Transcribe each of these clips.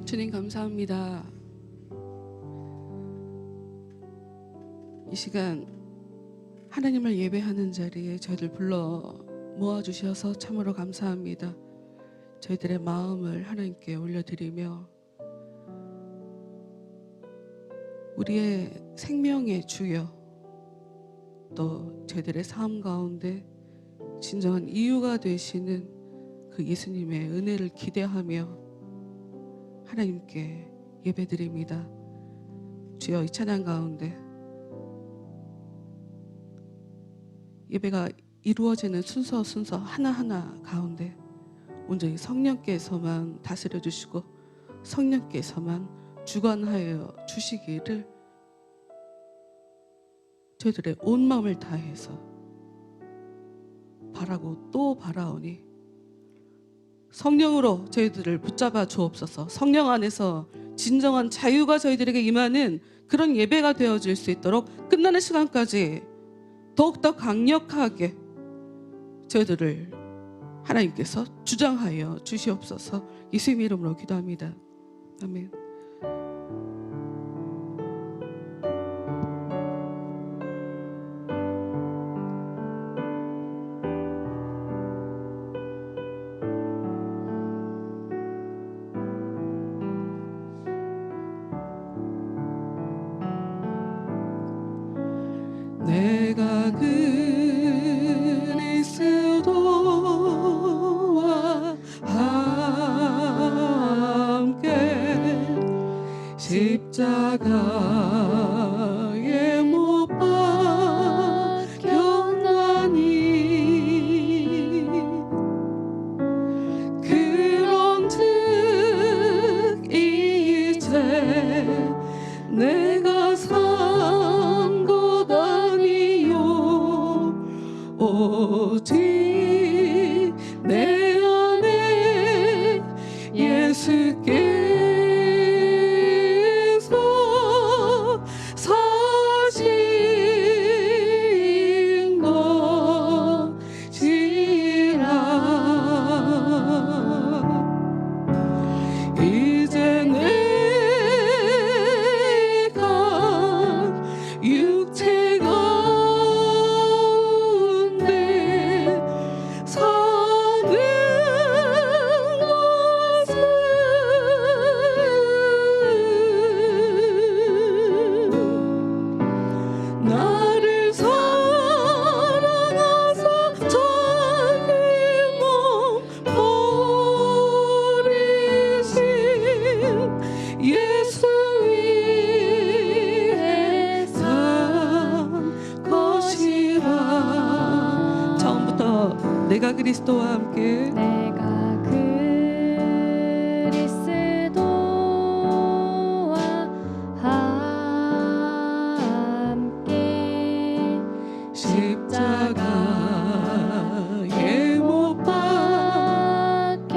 주님 감사합니다. 이 시간 하나님을 예배하는 자리에 저희들 불러 모아주셔서 참으로 감사합니다. 저희들의 마음을 하나님께 올려드리며 우리의 생명의 주여, 또 저희들의 삶 가운데 진정한 이유가 되시는 그 예수님의 은혜를 기대하며 하나님께 예배드립니다. 주여, 이 찬양 가운데 예배가 이루어지는 순서 하나하나 가운데 온전히 성령께서만 다스려 주시고 성령께서만 주관하여 주시기를 저희들의 온 마음을 다해서 바라고 또 바라오니 성령으로 저희들을 붙잡아 주옵소서. 성령 안에서 진정한 자유가 저희들에게 임하는 그런 예배가 되어질 수 있도록 끝나는 시간까지 더욱더 강력하게 저희들을 하나님께서 주장하여 주시옵소서. 예수님 이름으로 기도합니다. 아멘. 내가 그리스도와 함께 십자가에 못 박혔나니 그런즉 이제 내가 산 것 아니요 오직 내 안에 예수께서 사신 것이라. 이제 내가 육체 가운데 사는 것은 나를 사랑하사 자기 몸 버리신 예수 위에 산 것이라. 처음부터 내가 그리스도와 함께 내가 그리스도와 함께 십자가에 못 박혔나니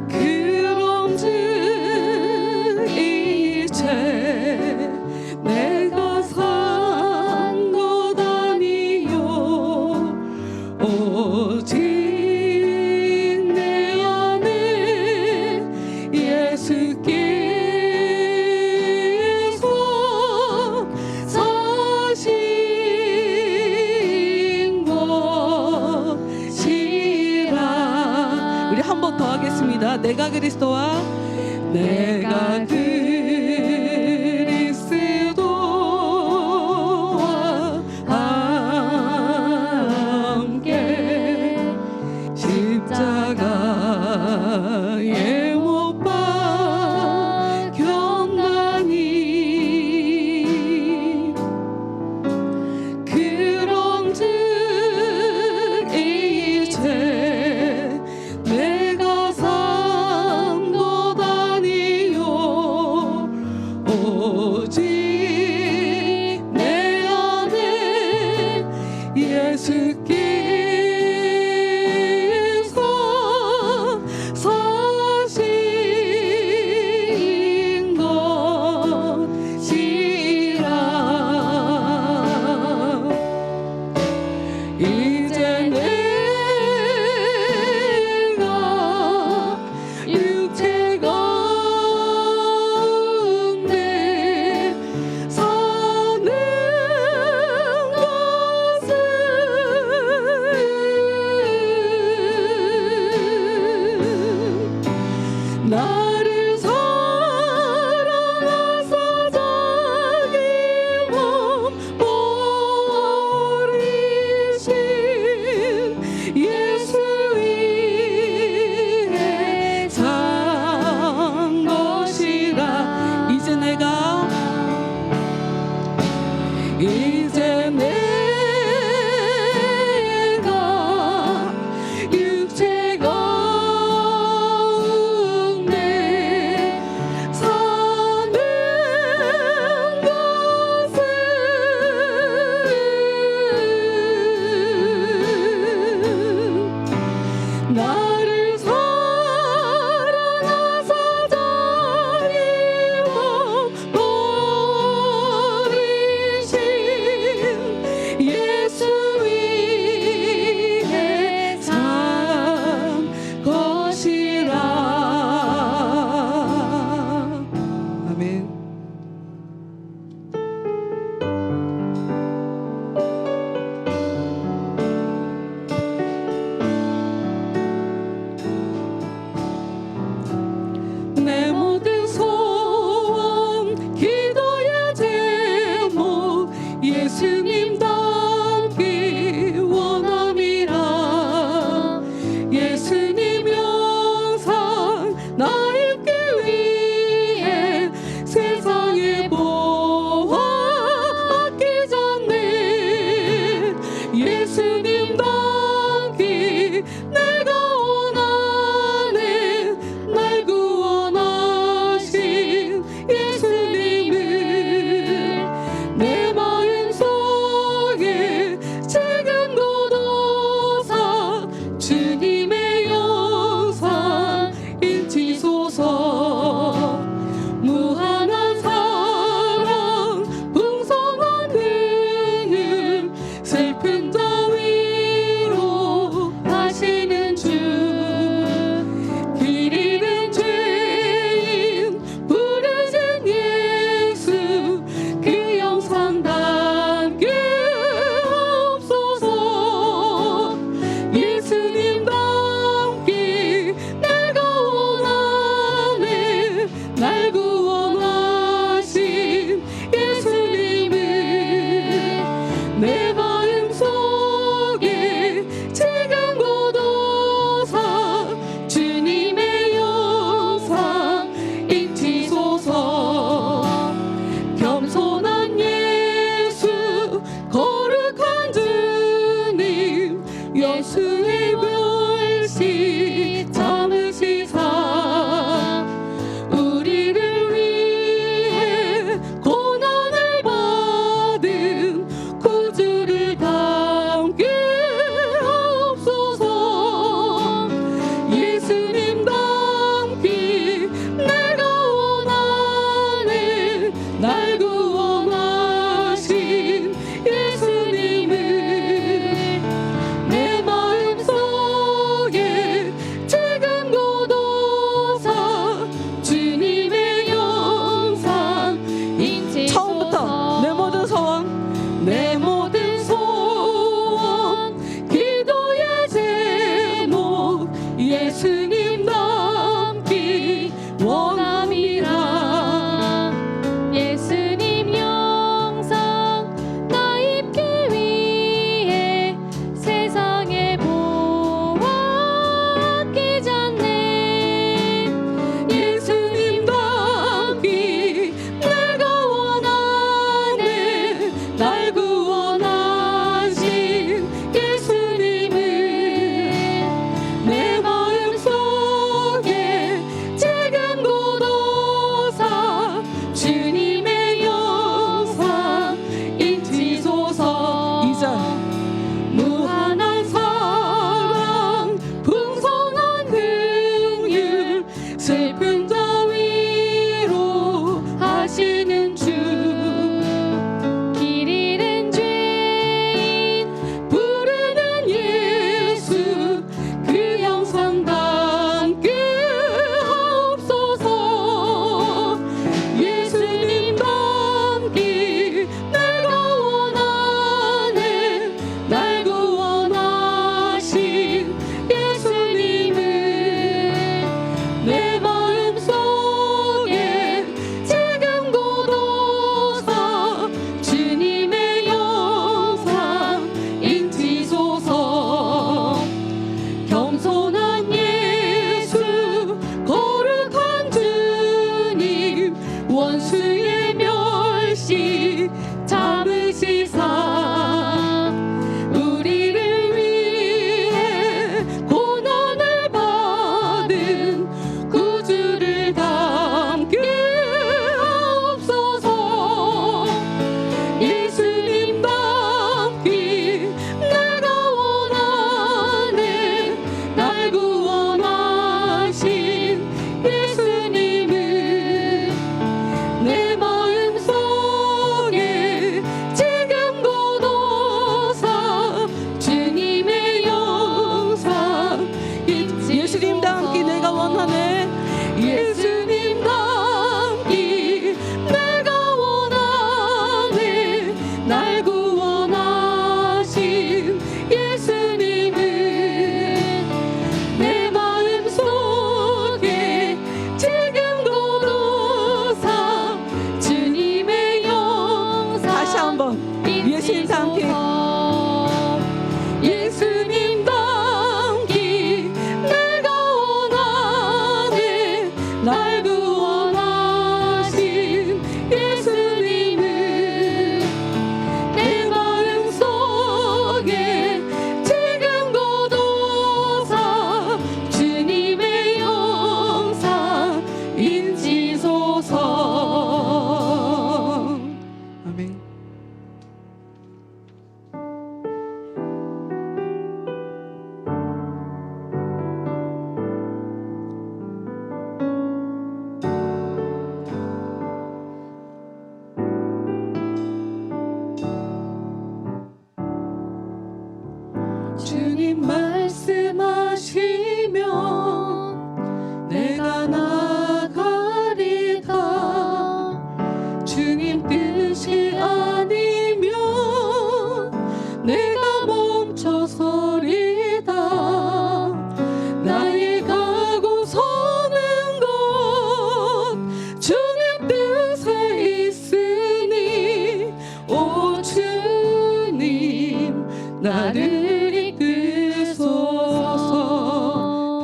그런즉 이제 내가 산 것 아니요 오직 내 안에 예수께서 사신 것이라. 우리 한 번 더 하겠습니다. 내가 그리스도와 내가 그리스도와 함께 십자가에 못 박혔나니 그런즉 이제 내가 산 것 아니요 나를 사랑하사 자리워 버리신 예수 위에 산 것이라. 아멘. 내 모든 소원 기도의 제목 예수님 닮기 원함이라. 예수님 영상 나 입기 위해 세상에 보아 아끼 전네. 예수님 닮기 내가 원하네. 날 구원하신 예수님을 내 마음속에 지금 고도사 주님의 영상 인치소서. 무한한 사랑 풍성한 긍휼 슬픈 자 위로 하시는 주. 길 잃은 죄인 부르신 예수 그 영상 담기 없소서. 예수님 담기 내가 원하네. 날 구원하신 예수님을 내 마음속에 지금 고도사 주님의 영상 인치소서. 겸손한 예수 거룩한 주님 예수의 멸시 참으시사. 우리를 위해 고난을 받은 구주를 담기 없소서. 예수님 담기 내가 원하네. 날 구원하신 예수님을 내 마음속에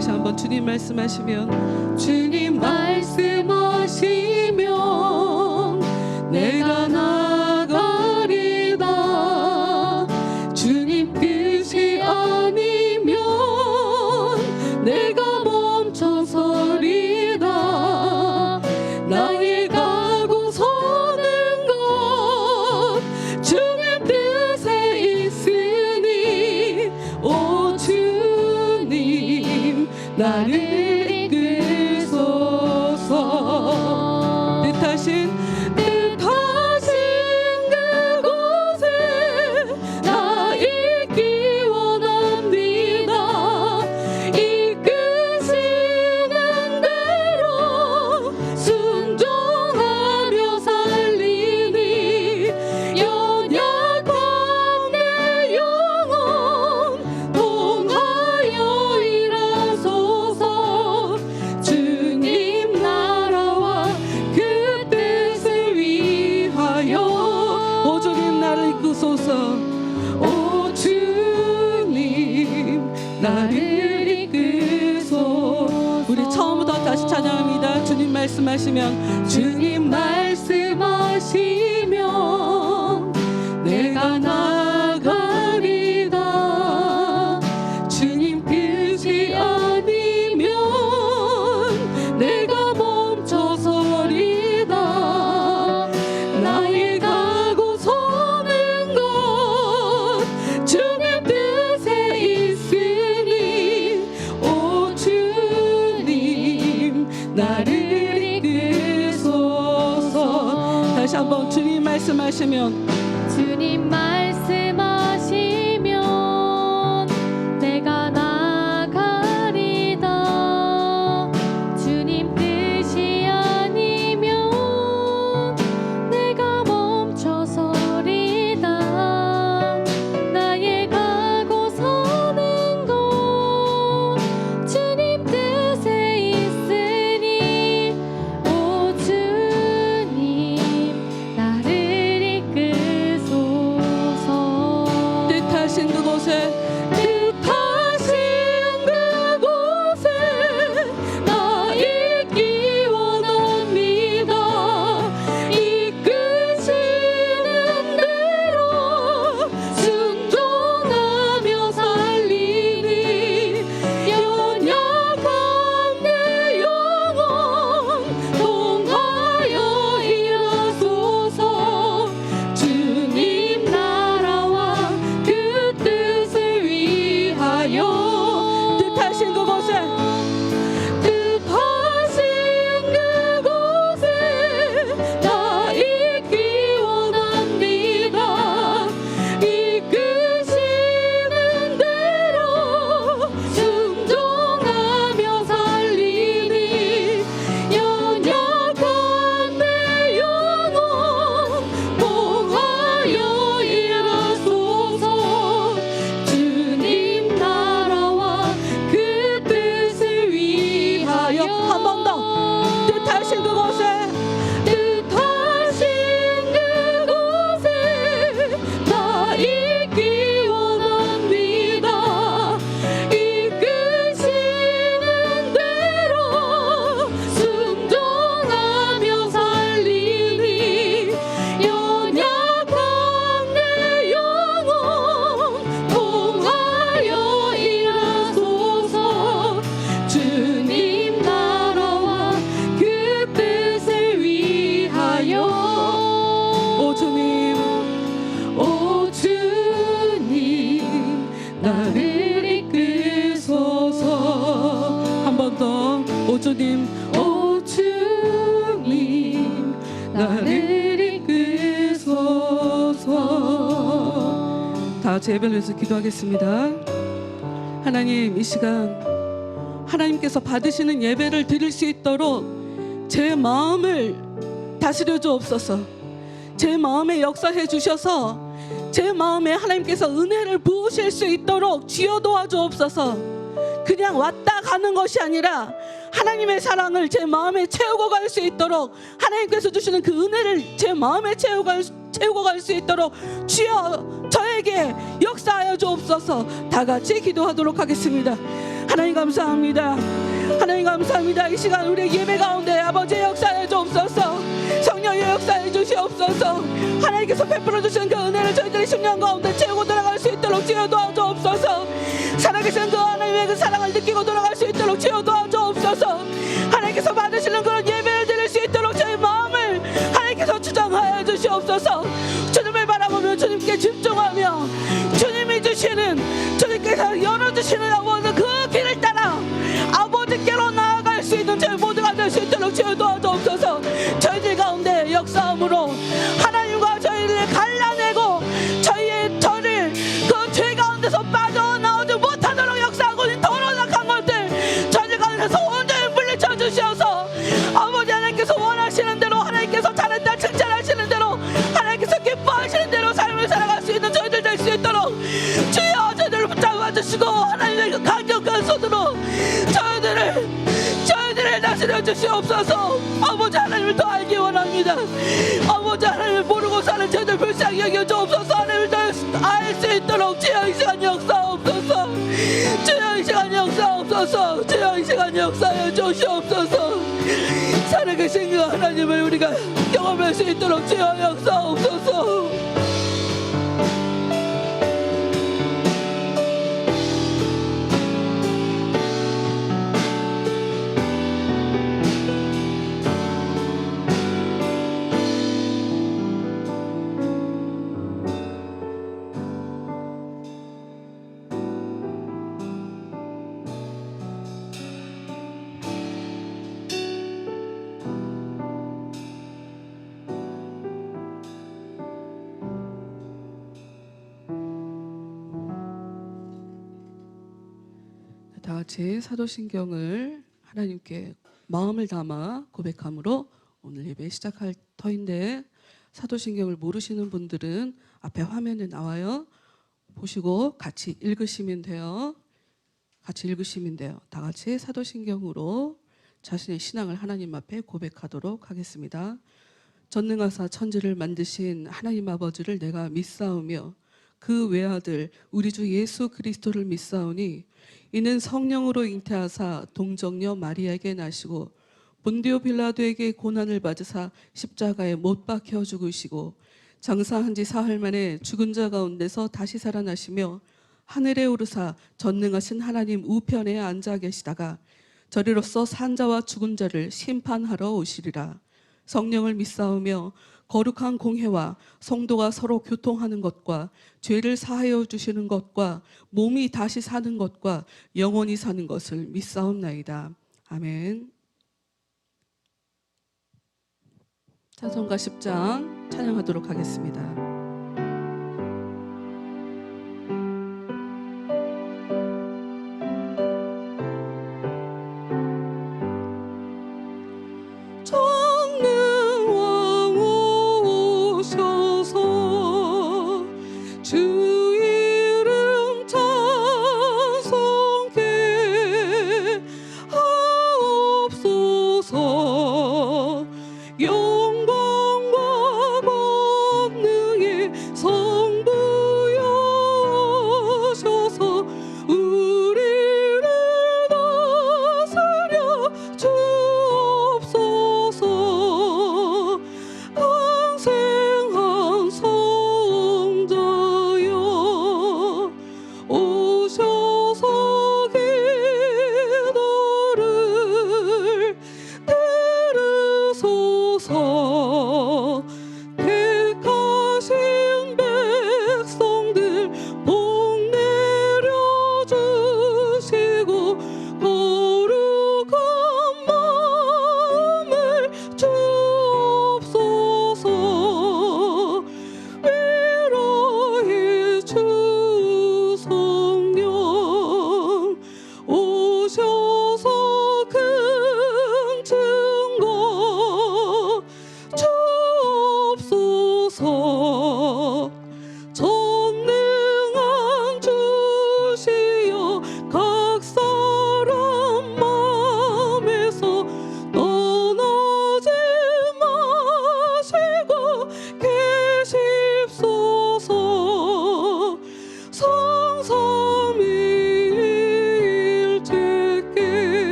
다시 한번 주님 말씀하시면, 주님 말씀하시면 내가 나가리다. 주님 뜻이 아니면 내가 멈춰서리다. 나의 가고 서는 것 주님 뜻에 있으니, 오 주님 나를 이끌소서. 뜻하신 그곳에 나 있기 원합니다. 이끄시는 대로 순종하며 살리니, 연약한 내 영혼 통하여 일하소서. 주님 나라와 그 뜻을 위하여, 오 주님 나를 이끄소서. 오 주님 나를 이끌소. 우리 처음부터 다시 찬양합니다. 주님 말씀하시면, 주님 말씀하시면 내가 나가리다. 주님 뜻이 아니면 내가 멈춰서리다. 나의 가고 서는 것 주님 뜻에 있으니, 오 주님 나를 이끌소서. 다시 한번 주님 말씀하시면, 주님 말씀하시면 내가 나가리다. 주님 뜻이 아니면 내가 멈춰서리다. 나의 가고 서는 것 주님 뜻에 있으니, 오 주님 나를 이끌소서. 뜻하신 그곳에 나 있기 원합니다. 이끄시는 대로 순종하며 살리니, 연약한 내 영혼 통하여 일하소서. 주님 나라와 그 뜻을 위하여, 뜻하신 그곳에 나 있기 원합니다. 이끄시는 대로 순종하며 살리니, 연약한 내 영혼 통하여 일하소서. 주님 나라와 그 뜻을 위하여. 한 번 더. 뜻하신 그곳에 나 있기 원합니다. 이끄시는 대로 순종하며 살리니, 연약한 내 영혼 통하여 일하소서. 주님 나라와 그 뜻을 위하여, 오 주님, 오 주님 나를 이끌소서. 한 번 더. 오 주님, 오 주님 나를 이끌소서. 다 제별해서 기도하겠습니다. 하나님, 이 시간 하나님께서 받으시는 예배를 드릴 수 있도록 제 마음을 다스려 주옵소서. 제 마음에 역사해 주셔서 제 마음에 하나님께서 은혜를 부으실 수 있도록 주여 도와주옵소서. 그냥 왔다 가는 것이 아니라 하나님의 사랑을 제 마음에 채우고 갈 수 있도록, 하나님께서 주시는 그 은혜를 제 마음에 채우고 갈 수 있도록 주여 저에게 역사하여 주옵소서. 다 같이 기도하도록 하겠습니다. 하나님 감사합니다. 하나님 감사합니다. 이 시간 우리의 예배 가운데 아버지의 역사에 주옵소서. 성령의 역사에 주시옵소서. 하나님께서 베풀어 주신 그 은혜를 저희들의 심령 가운데 채우고 돌아갈 수 있도록 지어 도와주옵소서. 살아계신 그 하나님의 그 사랑을 느끼고 돌아갈 수 있도록 지어 도와주옵소서. 하나님께서 받으시는 그런 예배를 드릴 수 있도록 저희 마음을 하나님께서 주장하여 주시옵소서. 주님을 바라보며 주님께 집중하며 주님이 주시는, 주님께서 열어주시는 아버지 그 길을 따라 아버지께로 나아갈 수 있는 저희 모두가 될 수 있도록 주여 도와주옵소서. 저희들 가운데 역사함으로 하나님과 저희를 갈라내고 저를 그 죄 가운데서 빠져나오지 못하도록 역사하고 있는 더러운 악한 것들 저희들 가운데서 온전히 물리쳐 주시어서 아버지 하나님께서 원하시는 대로, 하나님께서 잘했다 칭찬하시는 대로, 하나님께서 기뻐하시는 대로 삶을 살아갈 수 있는 저희들 될 수 있도록 주여 저희들을 붙잡아 주시고 하나님의 그 강력한 손으로 저희들을 다스려 주시옵소서. 아버지 하나님을 더 알기 원합니다. 아버지 하나님을 모르고 사는 저희들 불쌍히 여겨 주옵소서. 하나님을 더 알 수 있도록 주여 이 시간 역사옵소서. 주여 이 시간 역사옵소서. 주여 이 시간 역사해 주시옵소서. 살아계신 그 하나님을 우리가 경험할 수 있도록 주여 역사옵소서. 다 같이 사도신경을 하나님께 마음을 담아 고백함으로 오늘 예배 시작할 터인데, 사도신경을 모르시는 분들은 앞에 화면에 나와요. 보시고 같이 읽으시면 돼요. 같이 읽으시면 돼요. 다 같이 사도신경으로 자신의 신앙을 하나님 앞에 고백하도록 하겠습니다. 전능하사 천지를 만드신 하나님 아버지를 내가 믿사오며 그 외아들 우리 주 예수 그리스도를 믿사오니 이는 성령으로 잉태하사 동정녀 마리아에게 나시고 본디오 빌라도에게 고난을 받으사 십자가에 못 박혀 죽으시고 장사한 지 사흘 만에 죽은 자 가운데서 다시 살아나시며 하늘에 오르사 전능하신 하나님 우편에 앉아 계시다가 저리로서 산 자와 죽은 자를 심판하러 오시리라. 성령을 믿사오며 거룩한 공회와 성도가 서로 교통하는 것과 죄를 사하여 주시는 것과 몸이 다시 사는 것과 영원히 사는 것을 믿사옵나이다. 아멘. 찬송가 10장 찬양하도록 하겠습니다. 영광과 권능의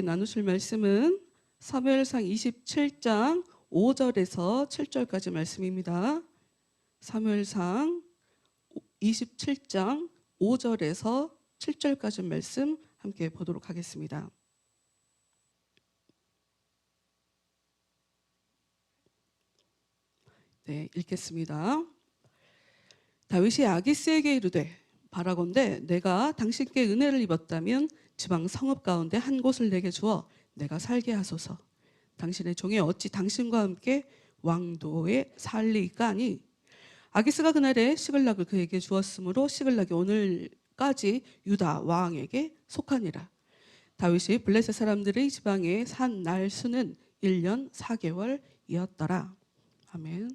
나누실 말씀은 사무엘상 27장 5절에서 7절까지 말씀입니다. 사무엘상 27장 5절에서 7절까지 말씀 함께 보도록 하겠습니다. 네, 읽겠습니다. 다윗이 아기스에게 이르되 바라건대 내가 당신께 은혜를 입었다면 지방 성읍 가운데 한 곳을 내게 주어 내가 살게 하소서. 당신의 종이 어찌 당신과 함께 왕도에 살리까 하니 아기스가 그날에 시글락을 그에게 주었으므로 시글락이 오늘까지 유다 왕에게 속하니라. 다윗이 블레셋 사람들의 지방에 산 날 수는 1년 4개월이었더라. 아멘.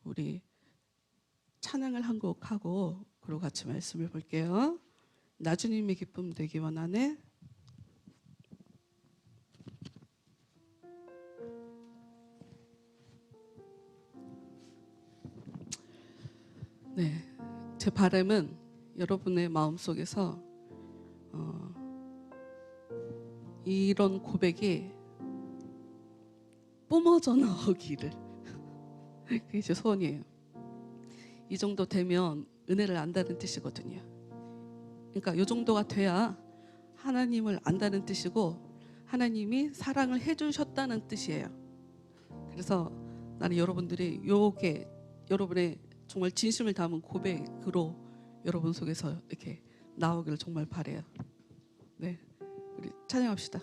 우리 찬양을 한 곡 하고 그리고 같이 말씀을 볼게요. 나 주님의 기쁨 되기 원하네. 네, 제 바람은 여러분의 마음속에서 이런 고백이 뿜어져 나오기를 그게 제 소원이에요. 이 정도 되면 은혜를 안다는 뜻이거든요. 그러니까 이 정도가 돼야 하나님을 안다는 뜻이고 하나님이 사랑을 해주셨다는 뜻이에요. 그래서 나는 여러분들이 요게 여러분의 정말 진심을 담은 고백으로 여러분 속에서 이렇게 나오기를 정말 바라요. 네, 우리 찬양합시다.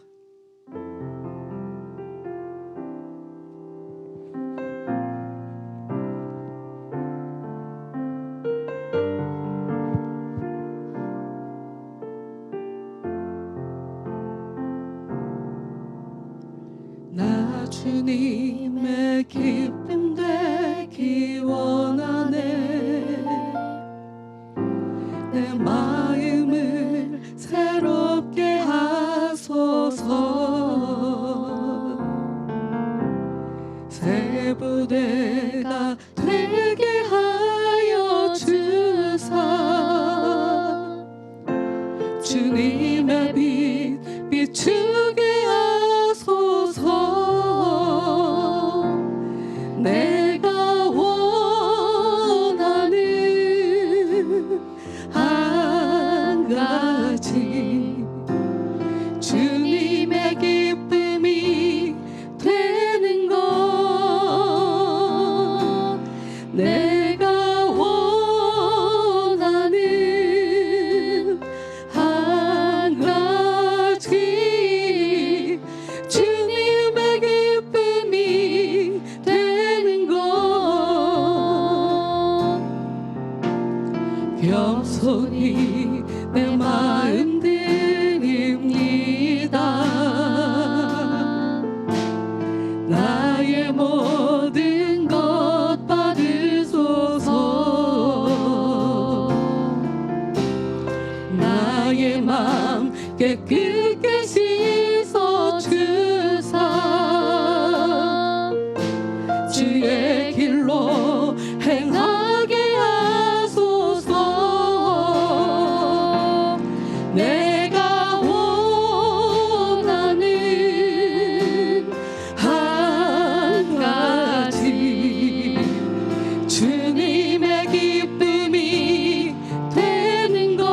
나 주님의 기쁨 되기 원하네. 내 마음을 새롭게 하소서. 새 부대가 되게 하여 주사. 주님의 빛 비추게 하소서. 내가 원하는 한 가지 주님의 기쁨이 되는 것. 내가 원하는 한 가지 주님의 기쁨이 되는 것. 겸손히 내 마음 드립니다. 나의 모든 것 받으소서. 나의 마음 깨끗게 씻어 주사. 주의 길로 행하게 하소서. 내가 원하는 한 가지 주님의 기쁨이 되는 것.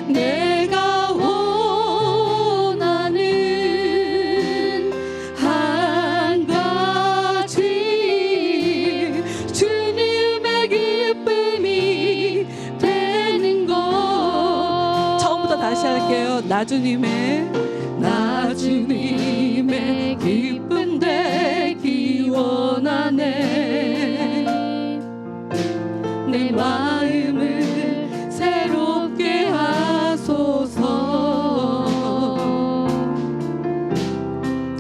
내가 원하는 한 가지 주님의 기쁨이 되는 것. 처음부터 다시 할게요. 나 주님의 기쁨 되기 원하네. 내 마음을 새롭게 하소서.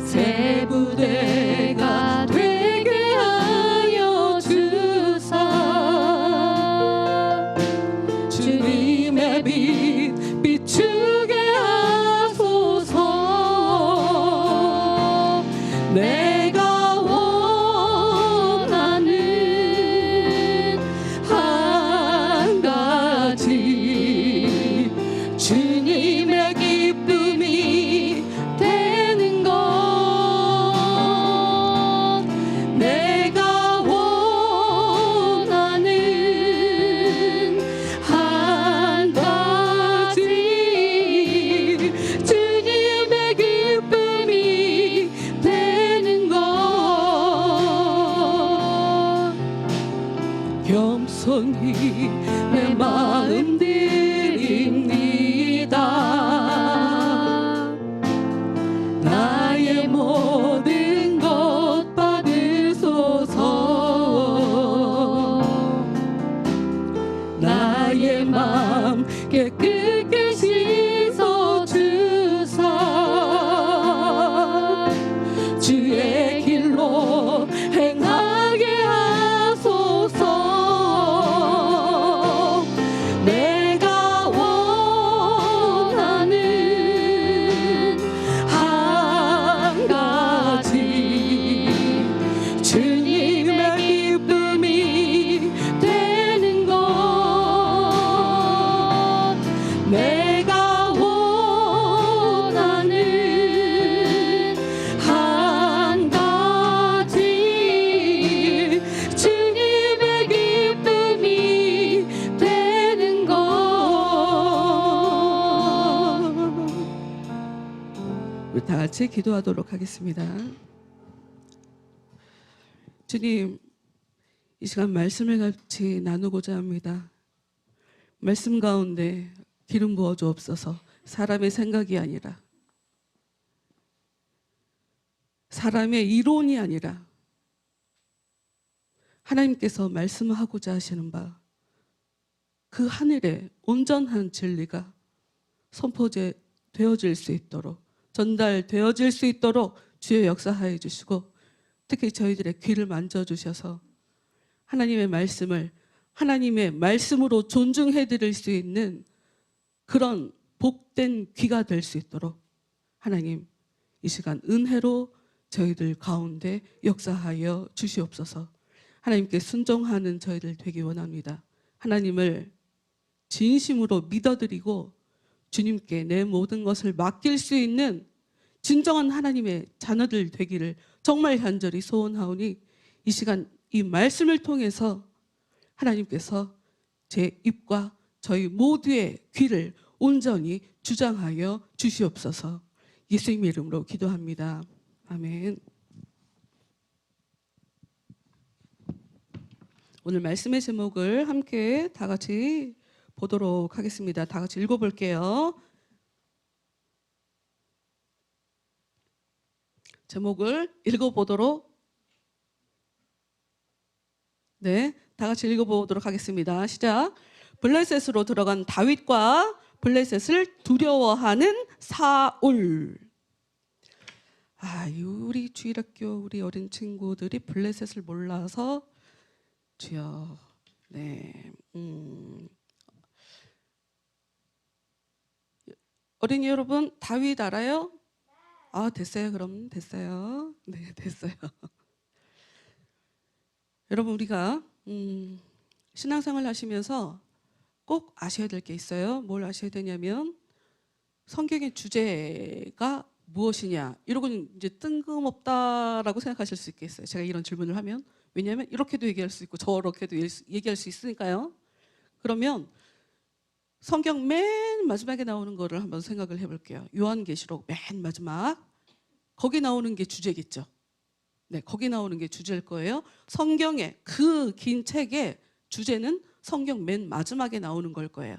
새 부대가 되게 하여 주사. 주님의 빛 비추게 하소서. 내가 원하는 한 겸손히 내 마음 드립니다. 나의 모든 것 받으소서. 나의 마음 깨끗게 씻어 주사 주의 길로 행하게 하소서. 내가 원하는 한 가지 주님의 기쁨이 되는 것. 내가 원하는 한 가지 주님의 기쁨이 되는 것. 우리 다 같이 기도하도록 하겠습니다. 주님, 이 시간 말씀을 같이 나누고자 합니다. 말씀 가운데 기름 부어 주옵소서. 사람의 생각이 아니라, 사람의 이론이 아니라 하나님께서 말씀하고자 하시는 바, 그 하늘에 온전한 진리가 선포되어질 수 있도록, 전달되어질 수 있도록 주의 역사하여 주시고, 특히 저희들의 귀를 만져주셔서 하나님의 말씀을 하나님의 말씀으로 존중해 드릴 수 있는 그런 복된 귀가 될 수 있도록 하나님, 이 시간 은혜로 저희들 가운데 역사하여 주시옵소서. 하나님께 순종하는 저희들 되기 원합니다. 하나님을 진심으로 믿어드리고 주님께 내 모든 것을 맡길 수 있는 진정한 하나님의 자녀들 되기를 정말 간절히 소원하오니, 이 시간 이 말씀을 통해서 하나님께서 제 입과 저희 모두의 귀를 온전히 주장하여 주시옵소서. 예수님의 이름으로 기도합니다. 아멘. 오늘 말씀의 제목을 함께 다 같이 보도록 하겠습니다. 다 같이 읽어볼게요. 제목을 읽어보도록, 다 같이 읽어보도록 하겠습니다. 시작. 블레셋으로 들어간 다윗과 블레셋을 두려워하는 사울. 우리 주일학교 우리 어린 친구들이 블레셋을 몰라서 주여. 어린이 여러분, 다윗 알아요? 됐어요. 그럼 됐어요. 네, 됐어요. 여러분, 우리가 신앙생활 하시면서 꼭 아셔야 될 게 있어요. 뭘 아셔야 되냐면, 성경의 주제가 무엇이냐, 이러고는 이제 뜬금없다라고 생각하실 수 있겠어요. 제가 이런 질문을 하면. 왜냐하면 이렇게도 얘기할 수 있고 저렇게도 얘기할 수 있으니까요. 그러면 성경 맨 마지막에 나오는 거를 한번 생각을 해볼게요. 요한계시록 맨 마지막, 거기 나오는 게 주제겠죠. 네, 거기 나오는 게 주제일 거예요. 성경의 그 긴 책의 주제는 성경 맨 마지막에 나오는 걸 거예요.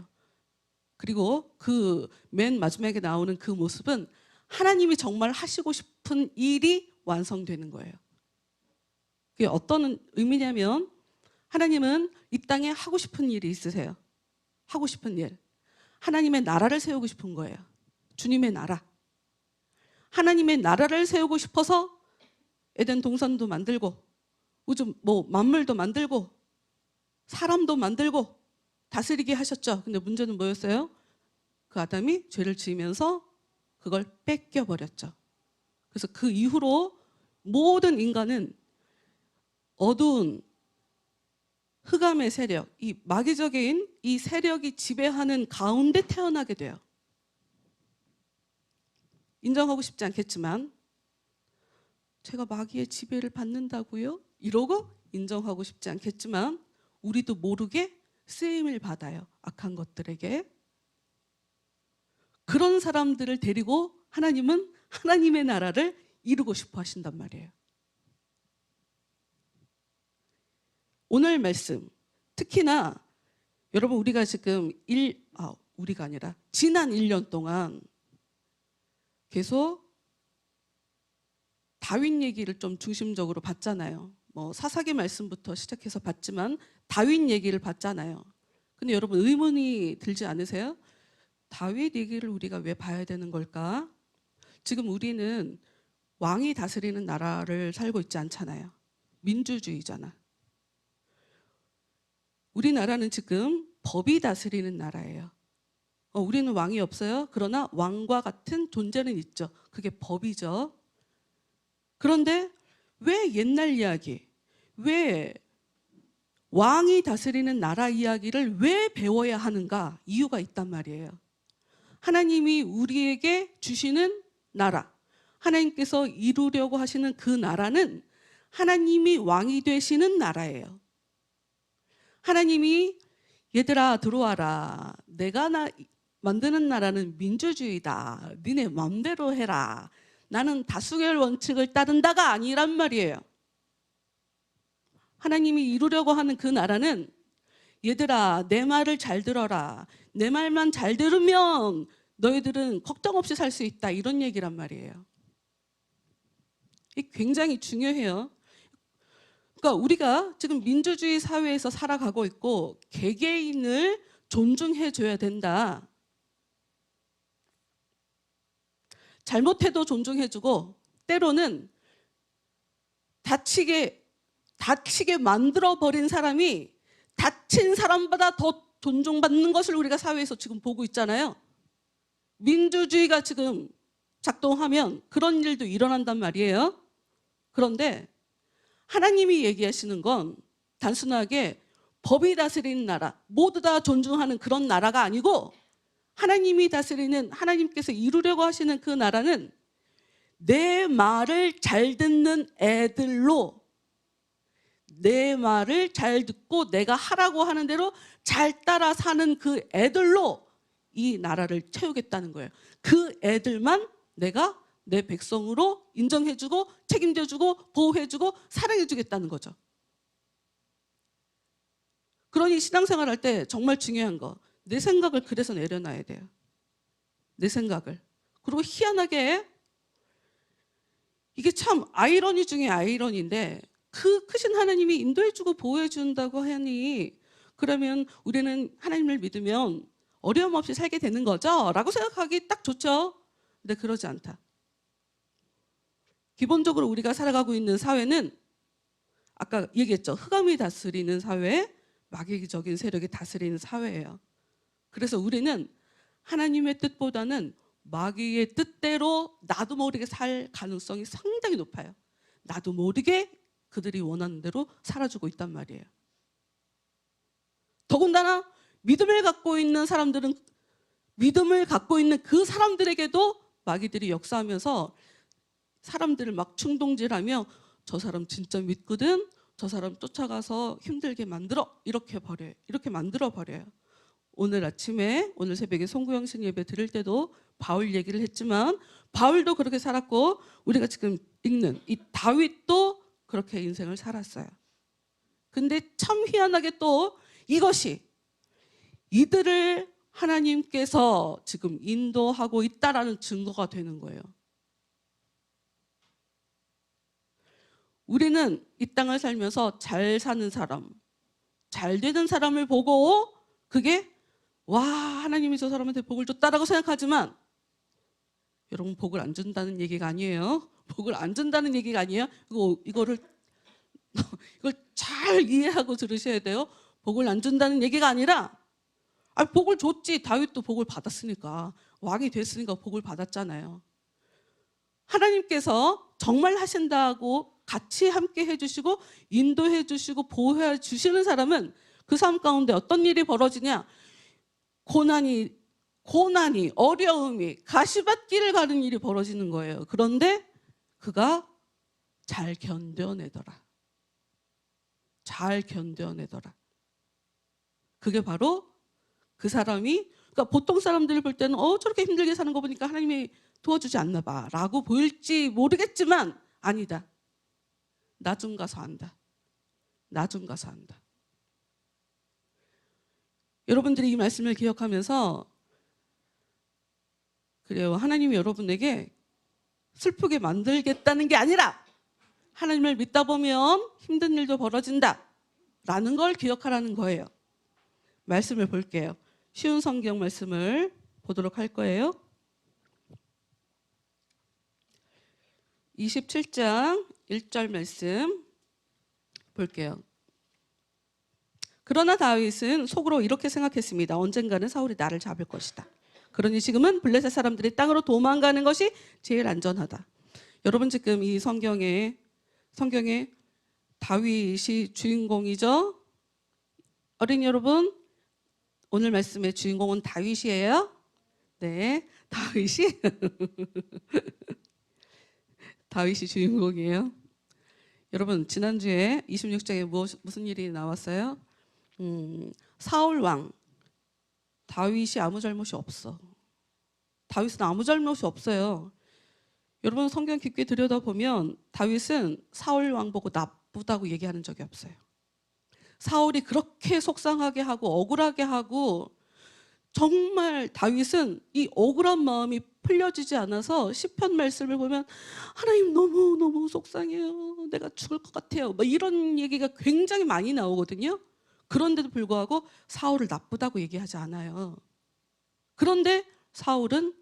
그리고 그 맨 마지막에 나오는 그 모습은 하나님이 정말 하시고 싶은 일이 완성되는 거예요. 그게 어떤 의미냐면, 하나님은 이 땅에 하고 싶은 일이 있으세요. 하고 싶은 일. 하나님의 나라를 세우고 싶은 거예요. 주님의 나라. 하나님의 나라를 세우고 싶어서 에덴 동산도 만들고, 우주 만물도 만들고, 사람도 만들고 다스리게 하셨죠. 근데 문제는 뭐였어요? 그 아담이 죄를 지으면서 그걸 뺏겨버렸죠. 그래서 그 이후로 모든 인간은 어두운 흑암의 세력, 이 마귀적인 이 세력이 지배하는 가운데 태어나게 돼요. 인정하고 싶지 않겠지만, 제가 마귀의 지배를 받는다고요? 이러고 인정하고 싶지 않겠지만, 우리도 모르게 쓰임을 받아요. 악한 것들에게. 그런 사람들을 데리고 하나님은 하나님의 나라를 이루고 싶어 하신단 말이에요. 오늘 말씀, 특히나 여러분 우리가 지금 우리가 아니라 지난 1년 동안 계속 다윗 얘기를 좀 중심적으로 봤잖아요. 뭐 사사기 말씀부터 시작해서 봤지만 다윗 얘기를 봤잖아요. 근데 여러분 의문이 들지 않으세요? 다윗 얘기를 우리가 왜 봐야 되는 걸까? 지금 우리는 왕이 다스리는 나라를 살고 있지 않잖아요. 민주주의잖아. 우리나라는 지금 법이 다스리는 나라예요. 우리는 왕이 없어요. 그러나 왕과 같은 존재는 있죠. 그게 법이죠. 그런데 왜 옛날 이야기, 왜 왕이 다스리는 나라 이야기를 왜 배워야 하는가? 이유가 있단 말이에요. 하나님이 우리에게 주시는 나라, 하나님께서 이루려고 하시는 그 나라는 하나님이 왕이 되시는 나라예요. 하나님이 얘들아 들어와라. 내가 만드는 나라는 민주주의다. 니네 마음대로 해라. 나는 다수결 원칙을 따른다가 아니란 말이에요. 하나님이 이루려고 하는 그 나라는 얘들아 내 말을 잘 들어라. 내 말만 잘 들으면 너희들은 걱정 없이 살 수 있다. 이런 얘기란 말이에요. 이게 굉장히 중요해요. 그러니까 우리가 지금 민주주의 사회에서 살아가고 있고 개개인을 존중해 줘야 된다. 잘못해도 존중해 주고 때로는 다치게 만들어버린 사람이 다친 사람보다 더 존중받는 것을 우리가 사회에서 지금 보고 있잖아요. 민주주의가 지금 작동하면 그런 일도 일어난단 말이에요. 그런데 하나님이 얘기하시는 건 단순하게 법이 다스리는 나라, 모두 다 존중하는 그런 나라가 아니고 하나님이 다스리는, 하나님께서 이루려고 하시는 그 나라는 내 말을 잘 듣는 애들로, 내 말을 잘 듣고 내가 하라고 하는 대로 잘 따라 사는 그 애들로 이 나라를 채우겠다는 거예요. 그 애들만 내가 내 백성으로 인정해주고 책임져주고 보호해주고 사랑해주겠다는 거죠. 그러니 신앙생활 할 때 정말 중요한 거, 내 생각을 그래서 내려놔야 돼요. 내 생각을. 그리고 희한하게 이게 참 아이러니 중에 아이러니인데 그 크신 하나님이 인도해주고 보호해준다고 하니 그러면 우리는 하나님을 믿으면 어려움 없이 살게 되는 거죠? 라고 생각하기 딱 좋죠. 근데 그러지 않다. 기본적으로 우리가 살아가고 있는 사회는 아까 얘기했죠. 흑암이 다스리는 사회, 마귀적인 세력이 다스리는 사회예요. 그래서 우리는 하나님의 뜻보다는 마귀의 뜻대로 나도 모르게 살 가능성이 상당히 높아요. 나도 모르게 그들이 원하는 대로 살아주고 있단 말이에요. 더군다나 믿음을 갖고 있는 사람들은 믿음을 갖고 있는 그 사람들에게도 마귀들이 역사하면서 사람들을 막 충동질하며 저 사람 진짜 믿거든, 저 사람 쫓아가서 힘들게 만들어, 이렇게 만들어 버려요. 오늘 아침에 오늘 새벽에 송구영신 예배 드릴 때도 바울 얘기를 했지만 바울도 그렇게 살았고 우리가 지금 읽는 이 다윗도 그렇게 인생을 살았어요. 근데 참 희한하게 또 이것이 이들을 하나님께서 지금 인도하고 있다라는 증거가 되는 거예요. 우리는 이 땅을 살면서 잘 사는 사람, 잘 되는 사람을 보고 그게 와, 하나님이 저 사람한테 복을 줬다라고 생각하지만 여러분 복을 안 준다는 얘기가 아니에요. 복을 안 준다는 얘기가 아니에요. 이걸 잘 이해하고 들으셔야 돼요. 복을 안 준다는 얘기가 아니라 복을 줬지. 다윗도 복을 받았으니까. 왕이 됐으니까 복을 받았잖아요. 하나님께서 정말 하신다고 같이 함께 해주시고 인도해 주시고 보호해 주시는 사람은 그 삶 가운데 어떤 일이 벌어지냐, 고난이 어려움이 가시밭길을 가는 일이 벌어지는 거예요. 그런데 그가 잘 견뎌내더라. 잘 견뎌내더라. 그게 바로 그 사람이, 그러니까 보통 사람들이 볼 때는 저렇게 힘들게 사는 거 보니까 하나님이 도와주지 않나 봐 라고 보일지 모르겠지만 아니다. 나중 가서 안다. 나중 가서 안다. 여러분들이 이 말씀을 기억하면서 그래요. 하나님이 여러분에게 슬프게 만들겠다는 게 아니라 하나님을 믿다 보면 힘든 일도 벌어진다 라는 걸 기억하라는 거예요. 말씀을 볼게요. 쉬운 성경 말씀을 보도록 할 거예요. 27장 1절 말씀 볼게요. 그러나 다윗은 속으로 이렇게 생각했습니다. 언젠가는 사울이 나를 잡을 것이다. 그러니 지금은 블레셋 사람들이 땅으로 도망가는 것이 제일 안전하다. 여러분 지금 이 성경에 다윗이 주인공이죠. 어린이 여러분, 오늘 말씀의 주인공은 다윗이에요. 네, 다윗이 다윗이 주인공이에요. 여러분 지난주에 26장에 무슨 일이 나왔어요? 사울 왕 다윗이 아무 잘못이 없어. 다윗은 아무 잘못이 없어요. 여러분 성경 깊게 들여다보면 다윗은 사울 왕 보고 나쁘다고 얘기하는 적이 없어요. 사울이 그렇게 속상하게 하고 억울하게 하고 정말 다윗은 이 억울한 마음이 풀려지지 않아서 시편 말씀을 보면 하나님 너무 속상해요. 내가 죽을 것 같아요. 뭐 이런 얘기가 굉장히 많이 나오거든요. 그런데도 불구하고 사울을 나쁘다고 얘기하지 않아요. 그런데 사울은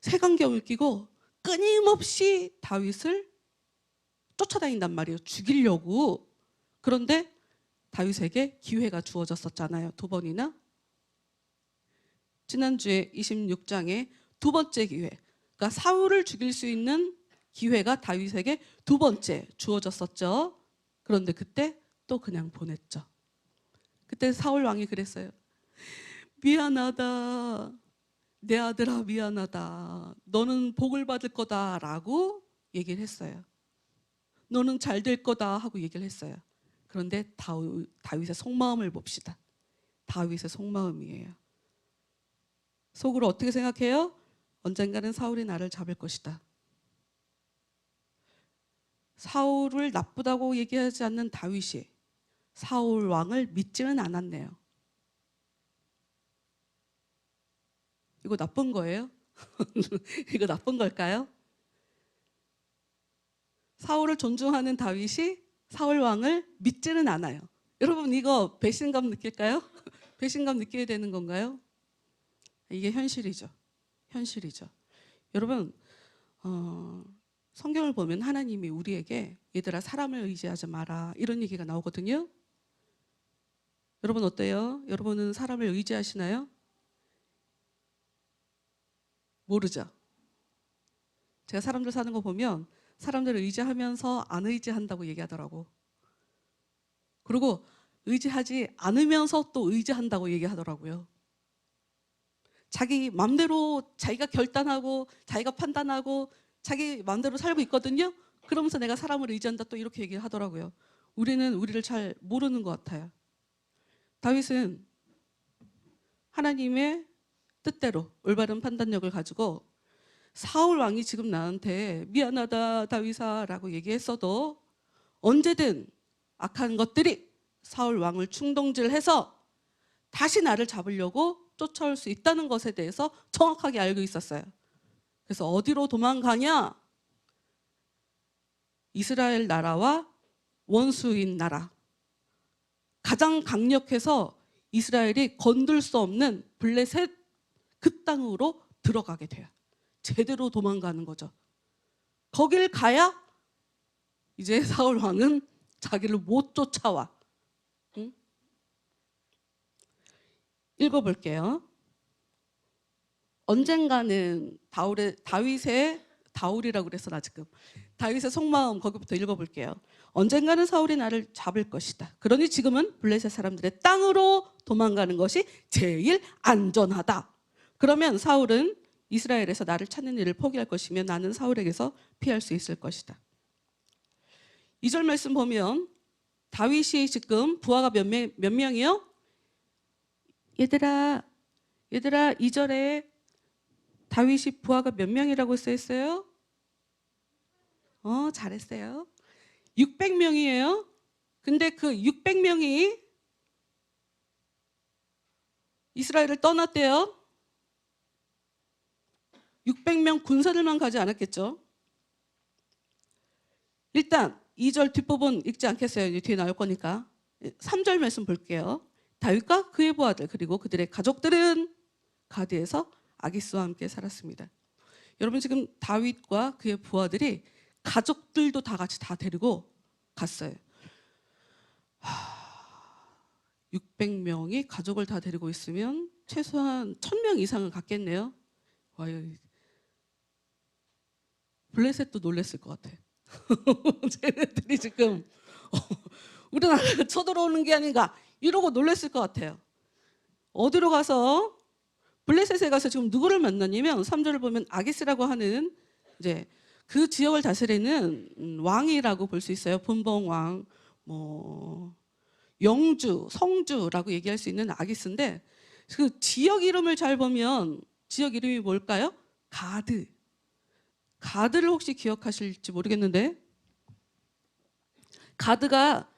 색안경을 끼고 끊임없이 다윗을 쫓아다닌단 말이에요. 죽이려고. 그런데 다윗에게 기회가 주어졌었잖아요. 2번이나. 지난주에 26장에 2번째 기회, 그러니까 사울을 죽일 수 있는 기회가 다윗에게 2번째 주어졌었죠. 그런데 그때 또 그냥 보냈죠. 그때 사울 왕이 그랬어요. 미안하다. 내 아들아 미안하다. 너는 복을 받을 거다라고 얘기를 했어요. 너는 잘 될 거다 하고 얘기를 했어요. 그런데 다윗의 속마음을 봅시다. 다윗의 속마음이에요. 속으로 어떻게 생각해요? 언젠가는 사울이 나를 잡을 것이다. 사울을 나쁘다고 얘기하지 않는 다윗이 사울 왕을 믿지는 않았네요. 이거 나쁜 거예요? 이거 나쁜 걸까요? 사울을 존중하는 다윗이 사울 왕을 믿지는 않아요. 여러분 이거 배신감 느낄까요? 배신감 느끼게 되는 건가요? 이게 현실이죠. 현실이죠. 여러분 성경을 보면 하나님이 우리에게 얘들아 사람을 의지하지 마라 이런 얘기가 나오거든요. 여러분 어때요? 여러분은 사람을 의지하시나요? 모르죠. 제가 사람들 사는 거 보면 사람들을 의지하면서 안 의지한다고 얘기하더라고. 그리고 의지하지 않으면서 또 의지한다고 얘기하더라고요. 자기 맘대로 자기가 결단하고 자기가 판단하고 자기 맘대로 살고 있거든요. 그러면서 내가 사람을 의지한다 또 이렇게 얘기를 하더라고요. 우리는 우리를 잘 모르는 것 같아요. 다윗은 하나님의 뜻대로 올바른 판단력을 가지고 사울 왕이 지금 나한테 미안하다 다윗아 라고 얘기했어도 언제든 악한 것들이 사울 왕을 충동질해서 다시 나를 잡으려고 쫓아올 수 있다는 것에 대해서 정확하게 알고 있었어요. 그래서 어디로 도망가냐? 이스라엘 나라와 원수인 나라, 가장 강력해서 이스라엘이 건들 수 없는 블레셋 그 땅으로 들어가게 돼요. 제대로 도망가는 거죠. 거길 가야 이제 사울 왕은 자기를 못 쫓아와. 응? 읽어볼게요. 언젠가는 다윗이라고 그래서 나 지금 다윗의 속마음 거기부터 읽어볼게요. 언젠가는 사울이 나를 잡을 것이다. 그러니 지금은 블레셋 사람들의 땅으로 도망가는 것이 제일 안전하다. 그러면 사울은 이스라엘에서 나를 찾는 일을 포기할 것이며 나는 사울에게서 피할 수 있을 것이다. 2절 말씀 보면 다윗이 지금 부하가 몇 명이요? 얘들아 2절에 다윗이 부하가 몇 명이라고 써 있어요? 잘했어요. 600명이에요. 근데 그 600명이 이스라엘을 떠났대요. 600명 군사들만 가지 않았겠죠. 일단 2절 뒷부분 읽지 않겠어요. 이제 뒤에 나올 거니까. 3절 말씀 볼게요. 다윗과 그의 부하들 그리고 그들의 가족들은 가드에서 아기스와 함께 살았습니다. 여러분 지금 다윗과 그의 부하들이 가족들도 다 같이 다 데리고 갔어요. 600명이 가족을 다 데리고 있으면 최소한 1000명 이상은 갔겠네요. 와, 블레셋도 놀랬을 것 같아. 쟤네들이 지금 우리나라를 쳐들어오는 게 아닌가 이러고 놀랬을 것 같아요. 어디로 가서 블레셋에 가서 지금 누구를 만났냐면 3절을 보면 아기스라고 하는 이제 그 지역을 다스리는 왕이라고 볼 수 있어요. 분봉왕, 뭐 영주, 성주라고 얘기할 수 있는 아기스인데 그 지역 이름을 잘 보면 지역 이름이 뭘까요? 가드. 가드를 혹시 기억하실지 모르겠는데 가드가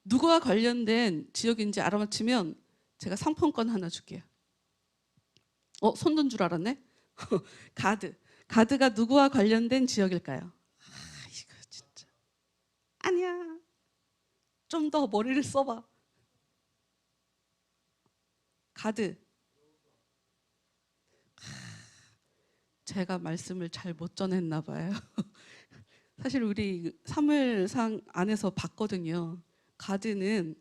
누구와 관련된 지역인지 알아맞히면 제가 상품권 하나 줄게요. 손든 줄 알았네. 가드가 누구와 관련된 지역일까요? 이거 진짜 아니야. 좀 더 머리를 써봐. 가드. 제가 말씀을 잘 못 전했나 봐요. 사실 우리 사무엘상 안에서 봤거든요. 가드는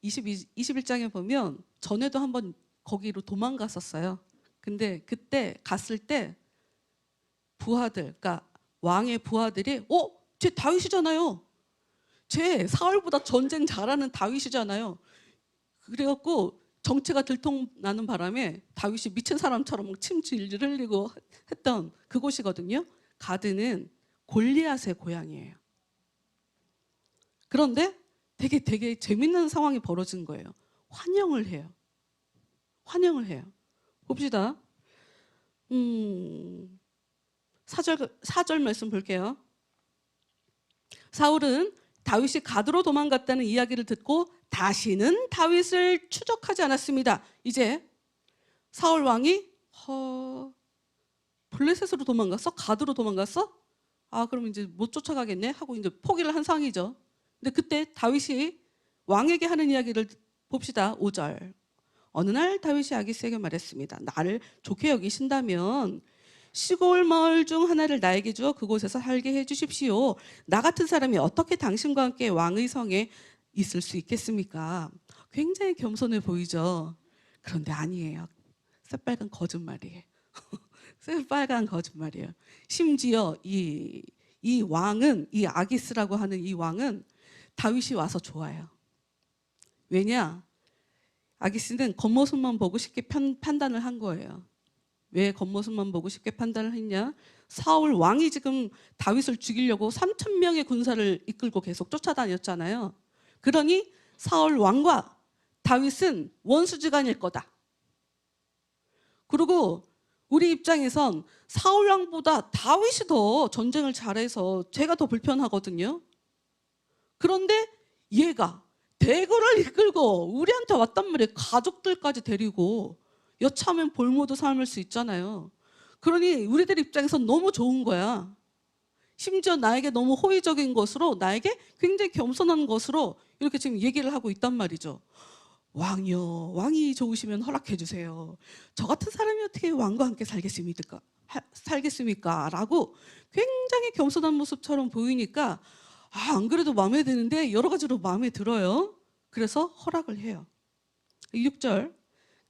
21장에 보면 전에도 한번 거기로 도망갔었어요. 근데 그때 갔을 때 부하들, 그러니까 왕의 부하들이 쟤 다윗이잖아요. 쟤 사울보다 전쟁 잘하는 다윗이잖아요. 그래갖고 정체가 들통나는 바람에 다윗이 미친 사람처럼 침 질질 흘리고 했던 그곳이거든요. 가드는 골리앗의 고향이에요. 그런데 되게 재밌는 상황이 벌어진 거예요. 환영을 해요. 봅시다. 4절 말씀 볼게요. 사울은 다윗이 가드로 도망갔다는 이야기를 듣고 다시는 다윗을 추적하지 않았습니다. 이제 사울 왕이 블레셋으로 도망갔어? 가드로 도망갔어? 그럼 이제 못 쫓아가겠네 하고 이제 포기를 한 상황이죠. 근데 그때 다윗이 왕에게 하는 이야기를 봅시다. 5절. 어느 날 다윗이 아기스에게 말했습니다. 나를 좋게 여기신다면 시골 마을 중 하나를 나에게 주어 그곳에서 살게 해주십시오. 나 같은 사람이 어떻게 당신과 함께 왕의 성에 있을 수 있겠습니까? 굉장히 겸손해 보이죠. 그런데 아니에요. 새빨간 거짓말이에요. 새빨간 거짓말이에요. 심지어 이 왕은, 이 아기스라고 하는 이 왕은 다윗이 와서 좋아요. 왜냐? 아기스는 겉모습만 보고 쉽게 판단을 한 거예요. 왜 겉모습만 보고 쉽게 판단을 했냐? 사울 왕이 지금 다윗을 죽이려고 3,000명의 군사를 이끌고 계속 쫓아다녔잖아요. 그러니 사울 왕과 다윗은 원수지간일 거다. 그리고 우리 입장에선 사울 왕보다 다윗이 더 전쟁을 잘해서 제가 더 불편하거든요. 그런데 얘가 대거를 이끌고 우리한테 왔단 말이에요. 가족들까지 데리고 여차하면 볼모도 삼을 수 있잖아요. 그러니 우리들 입장에선 너무 좋은 거야. 심지어 나에게 너무 호의적인 것으로, 나에게 굉장히 겸손한 것으로 이렇게 지금 얘기를 하고 있단 말이죠. 왕이요, 왕이 좋으시면 허락해 주세요. 저 같은 사람이 어떻게 왕과 함께 살겠습니까? 라고 굉장히 겸손한 모습처럼 보이니까 안 그래도 마음에 드는데 여러 가지로 마음에 들어요. 그래서 허락을 해요. 6절.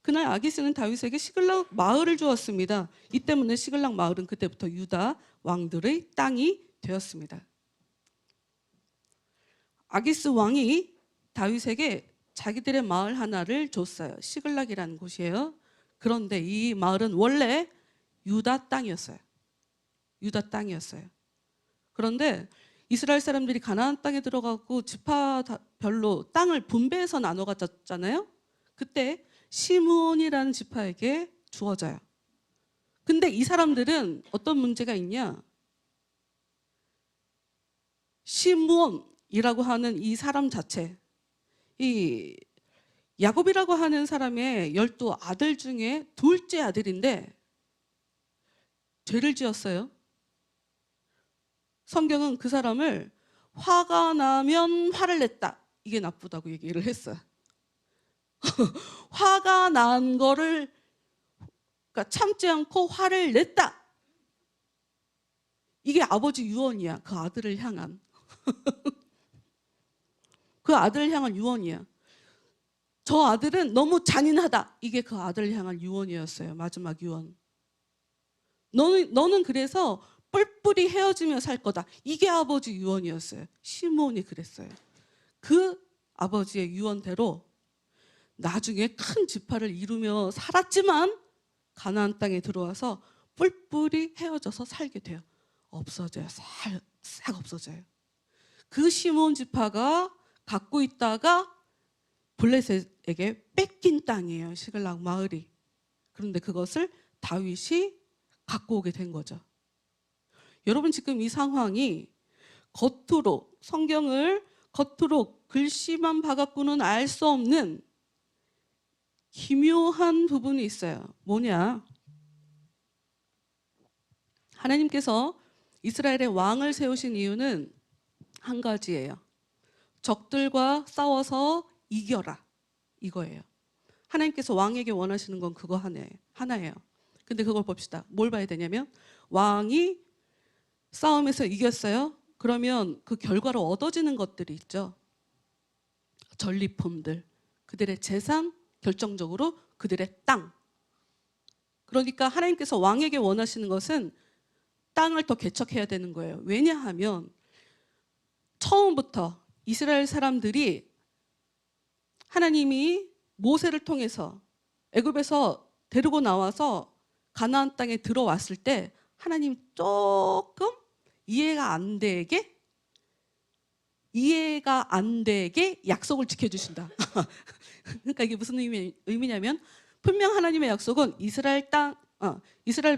그날 아기스는 다윗에게 시글락 마을을 주었습니다. 이 때문에 시글락 마을은 그때부터 유다 왕들의 땅이 되었습니다. 아기스 왕이 다윗에게 자기들의 마을 하나를 줬어요. 시글락이라는 곳이에요. 그런데 이 마을은 원래 유다 땅이었어요. 그런데 이스라엘 사람들이 가나안 땅에 들어가고 지파별로 땅을 분배해서 나눠 가졌잖아요. 그때 시므온이라는 지파에게 주어져요. 근데 이 사람들은 어떤 문제가 있냐? 시므온이라고 하는 이 사람 자체, 이 야곱이라고 하는 사람의 12아들 중에 둘째 아들인데 죄를 지었어요. 성경은 그 사람을 화가 나면 화를 냈다, 이게 나쁘다고 얘기를 했어요. 화가 난 거를, 그러니까 참지 않고 화를 냈다, 이게 아버지 유언이야. 그 아들을 향한 그 아들을 향한 유언이야. 저 아들은 너무 잔인하다, 이게 그 아들을 향한 유언이었어요. 마지막 유언. 너는 그래서 뿔뿔이 헤어지며 살 거다, 이게 아버지 유언이었어요. 시므온이 그랬어요. 그 아버지의 유언대로 나중에 큰 지파를 이루며 살았지만 가나안 땅에 들어와서 뿔뿔이 헤어져서 살게 돼요. 없어져요. 싹 없어져요. 그 시므온 지파가 갖고 있다가 블레셋에게 뺏긴 땅이에요. 시글락 마을이. 그런데 그것을 다윗이 갖고 오게 된 거죠. 여러분, 지금 이 상황이 겉으로, 성경을 겉으로 글씨만 봐갖고는 알 수 없는 기묘한 부분이 있어요. 뭐냐? 하나님께서 이스라엘의 왕을 세우신 이유는 한 가지예요. 적들과 싸워서 이겨라, 이거예요. 하나님께서 왕에게 원하시는 건 그거 하나예요. 근데 그걸 봅시다. 뭘 봐야 되냐면, 왕이 싸움에서 이겼어요. 그러면 그 결과로 얻어지는 것들이 있죠. 전리품들, 그들의 재산, 결정적으로 그들의 땅. 그러니까 하나님께서 왕에게 원하시는 것은 땅을 더 개척해야 되는 거예요. 왜냐하면 처음부터 이스라엘 사람들이 하나님이 모세를 통해서 애굽에서 데리고 나와서 가나안 땅에 들어왔을 때 하나님 조금 이해가 안 되게 약속을 지켜주신다. 그러니까 이게 무슨 의미냐면, 분명 하나님의 약속은 이스라엘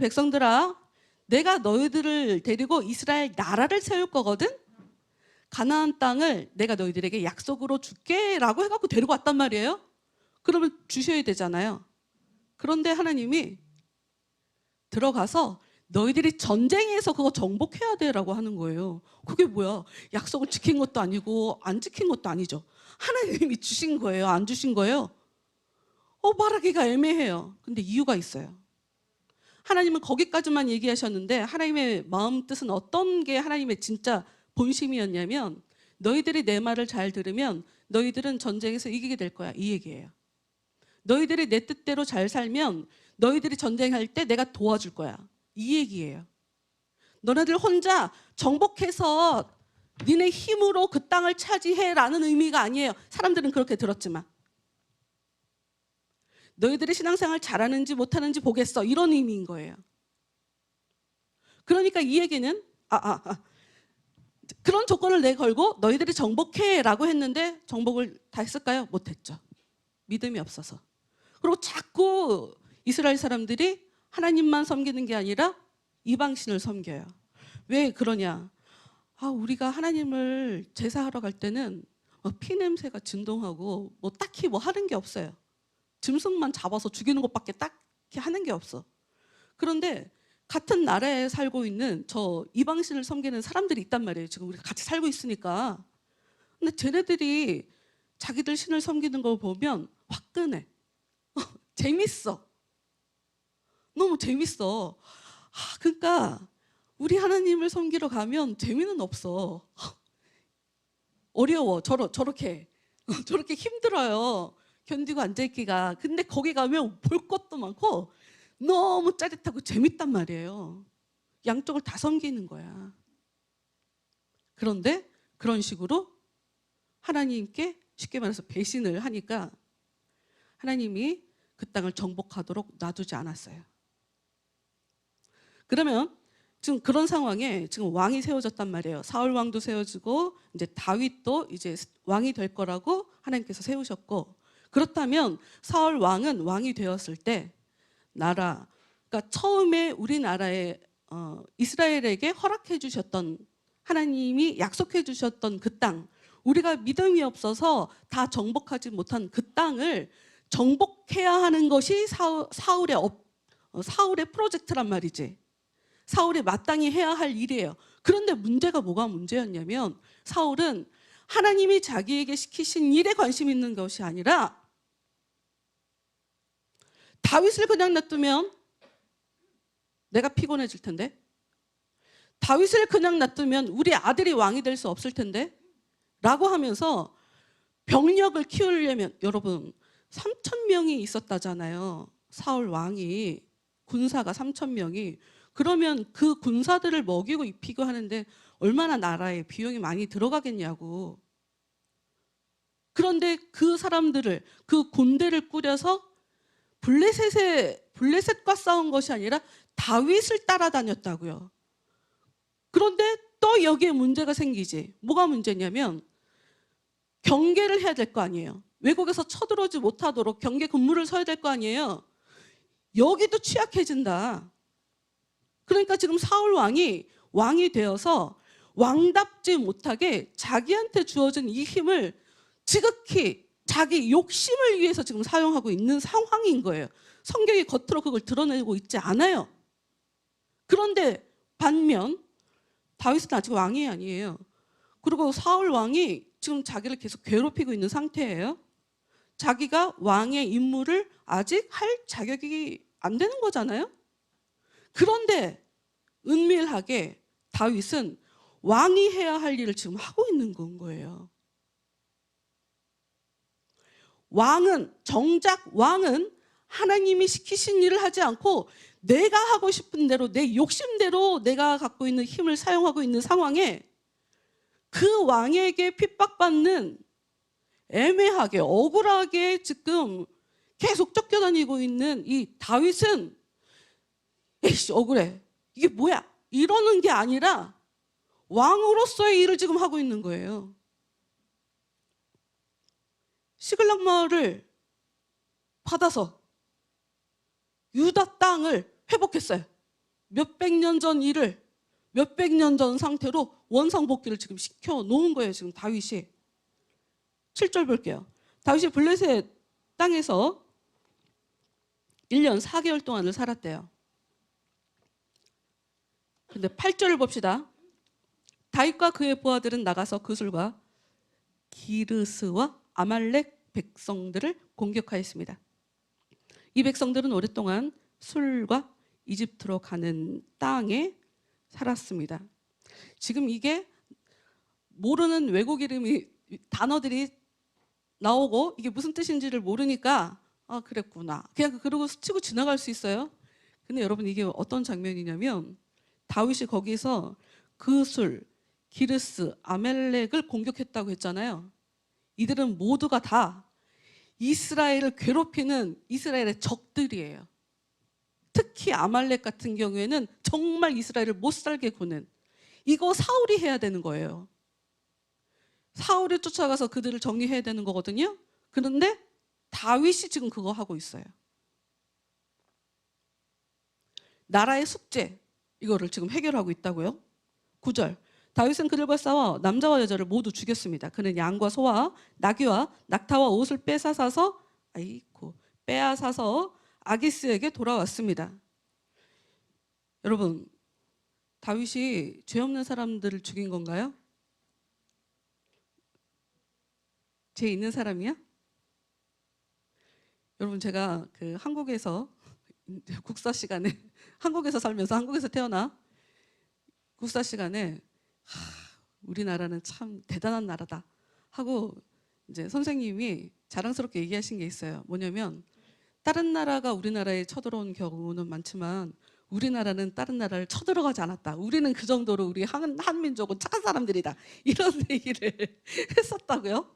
백성들아, 내가 너희들을 데리고 이스라엘 나라를 세울 거거든. 가나안 땅을 내가 너희들에게 약속으로 줄게 라고 해갖고 데리고 왔단 말이에요. 그러면 주셔야 되잖아요. 그런데 하나님이 들어가서 너희들이 전쟁에서 그거 정복해야 돼라고 하는 거예요. 그게 뭐야? 약속을 지킨 것도 아니고 안 지킨 것도 아니죠. 하나님이 주신 거예요? 안 주신 거예요? 말하기가 애매해요. 근데 이유가 있어요. 하나님은 거기까지만 얘기하셨는데 하나님의 마음 뜻은 어떤 게 하나님의 진짜 본심이었냐면, 너희들이 내 말을 잘 들으면 너희들은 전쟁에서 이기게 될 거야, 이 얘기예요. 너희들이 내 뜻대로 잘 살면 너희들이 전쟁할 때 내가 도와줄 거야, 이 얘기예요. 너네들 혼자 정복해서 니네 힘으로 그 땅을 차지해라는 의미가 아니에요. 사람들은 그렇게 들었지만. 너희들이 신앙생활 잘하는지 못하는지 보겠어, 이런 의미인 거예요. 그러니까 이 얘기는 그런 조건을 내걸고 너희들이 정복해라고 했는데 정복을 다 했을까요? 못했죠. 믿음이 없어서. 그리고 자꾸 이스라엘 사람들이 하나님만 섬기는 게 아니라 이방신을 섬겨요. 왜 그러냐? 우리가 하나님을 제사하러 갈 때는 피냄새가 진동하고 딱히 하는 게 없어요. 짐승만 잡아서 죽이는 것밖에 딱히 하는 게 없어. 그런데 같은 나라에 살고 있는 저 이방신을 섬기는 사람들이 있단 말이에요. 지금 우리가 같이 살고 있으니까. 근데 쟤네들이 자기들 신을 섬기는 걸 보면 화끈해. 재밌어. 너무 재밌어. 그러니까 우리 하나님을 섬기러 가면 재미는 없어. 어려워. 저렇게 힘들어요. 견디고 앉아있기가. 근데 거기 가면 볼 것도 많고 너무 짜릿하고 재밌단 말이에요. 양쪽을 다 섬기는 거야. 그런데 그런 식으로 하나님께 쉽게 말해서 배신을 하니까 하나님이 그 땅을 정복하도록 놔두지 않았어요. 그러면 지금 그런 상황에 지금 왕이 세워졌단 말이에요. 사울 왕도 세워지고 이제 다윗도 이제 왕이 될 거라고 하나님께서 세우셨고, 그렇다면 사울 왕은 왕이 되었을 때 그러니까 처음에 우리나라에 이스라엘에게 허락해 주셨던, 하나님이 약속해 주셨던 그 땅, 우리가 믿음이 없어서 다 정복하지 못한 그 땅을 정복해야 하는 것이 사울의 프로젝트란 말이지. 사울이 마땅히 해야 할 일이에요. 그런데 문제가 뭐가 문제였냐면 사울은 하나님이 자기에게 시키신 일에 관심 있는 것이 아니라 다윗을 그냥 놔두면 내가 피곤해질 텐데, 다윗을 그냥 놔두면 우리 아들이 왕이 될 수 없을 텐데 라고 하면서 병력을 키우려면, 여러분 3,000명이 있었다잖아요. 사울 왕이, 군사가 3,000명이. 그러면 그 군사들을 먹이고 입히고 하는데 얼마나 나라에 비용이 많이 들어가겠냐고. 그런데 그 사람들을, 그 군대를 꾸려서 블레셋과 싸운 것이 아니라 다윗을 따라다녔다고요. 그런데 또 여기에 문제가 생기지. 뭐가 문제냐면 경계를 해야 될 거 아니에요. 외국에서 쳐들어오지 못하도록 경계 근무를 서야 될 거 아니에요. 여기도 취약해진다. 그러니까 지금 사울 왕이 되어서 왕답지 못하게 자기한테 주어진 이 힘을 지극히 자기 욕심을 위해서 지금 사용하고 있는 상황인 거예요. 성경이 겉으로 그걸 드러내고 있지 않아요. 그런데 반면 다윗은 아직 왕이 아니에요. 그리고 사울 왕이 지금 자기를 계속 괴롭히고 있는 상태예요. 자기가 왕의 임무를 아직 할 자격이 안 되는 거잖아요. 그런데 은밀하게 다윗은 왕이 해야 할 일을 지금 하고 있는 건 거예요. 정작 왕은 하나님이 시키신 일을 하지 않고 내가 하고 싶은 대로, 내 욕심대로 내가 갖고 있는 힘을 사용하고 있는 상황에 그 왕에게 핍박받는, 애매하게 억울하게 지금 계속 쫓겨다니고 있는 이 다윗은 에이씨 억울해, 이게 뭐야, 이러는 게 아니라 왕으로서의 일을 지금 하고 있는 거예요. 시글락 마을을 받아서 유다 땅을 회복했어요. 몇백 년 전 일을 몇백 년 전 상태로 원상복귀를 지금 시켜 놓은 거예요. 지금 다윗이. 7절 볼게요. 다윗이 블레셋 땅에서 1년 4개월 동안을 살았대요. 근데 8절을 봅시다. 다윗과 그의 부하들은 나가서 그술과 기르스와 아말렉 백성들을 공격하였습니다. 이 백성들은 오랫동안 술과 이집트로 가는 땅에 살았습니다. 지금 이게 모르는 외국 이름이, 단어들이 나오고 이게 무슨 뜻인지를 모르니까 아 그랬구나, 그냥 그러고 스치고 지나갈 수 있어요. 근데 여러분 이게 어떤 장면이냐면 다윗이 거기서 그술, 기르스, 아멜렉을 공격했다고 했잖아요. 이들은 모두가 다 이스라엘을 괴롭히는 이스라엘의 적들이에요. 특히 아말렉 같은 경우에는 정말 이스라엘을 못 살게 구는, 이거 사울이 해야 되는 거예요. 사울이 쫓아가서 그들을 정리해야 되는 거거든요. 그런데 다윗이 지금 그거 하고 있어요. 나라의 숙제, 이거를 지금 해결하고 있다고요. 9절. 다윗은 그들과 싸워 남자와 여자를 모두 죽였습니다. 그는 양과 소와 나귀와 낙타와 옷을 빼앗아서 아기스에게 돌아왔습니다. 여러분, 다윗이 죄 없는 사람들을 죽인 건가요? 죄 있는 사람이야? 여러분, 제가 그 한국에서 국사 시간에 한국에서 살면서 한국에서 태어나 국사 시간에 우리나라는 참 대단한 나라다 하고 이제 선생님이 자랑스럽게 얘기하신 게 있어요. 뭐냐면 다른 나라가 우리나라에 쳐들어온 경우는 많지만 우리나라는 다른 나라를 쳐들어가지 않았다. 우리는 그 정도로 우리 한민족은 착한 사람들이다. 이런 얘기를 했었다고요.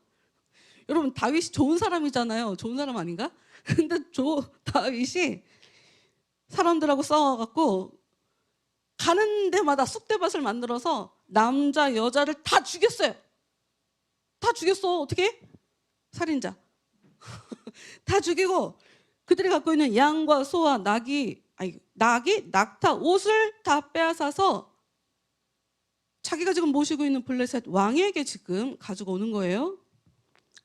여러분, 다윗이 좋은 사람이잖아요. 좋은 사람 아닌가? 근데 다윗이 사람들하고 싸워갖고 가는 데마다 쑥대밭을 만들어서 남자 여자를 다 죽였어요. 다 죽였어. 어떻게? 살인자. 다 죽이고 그들이 갖고 있는 양과 소와 나귀, 낙타, 옷을 다 빼앗아서 자기가 지금 모시고 있는 블레셋 왕에게 지금 가지고 오는 거예요.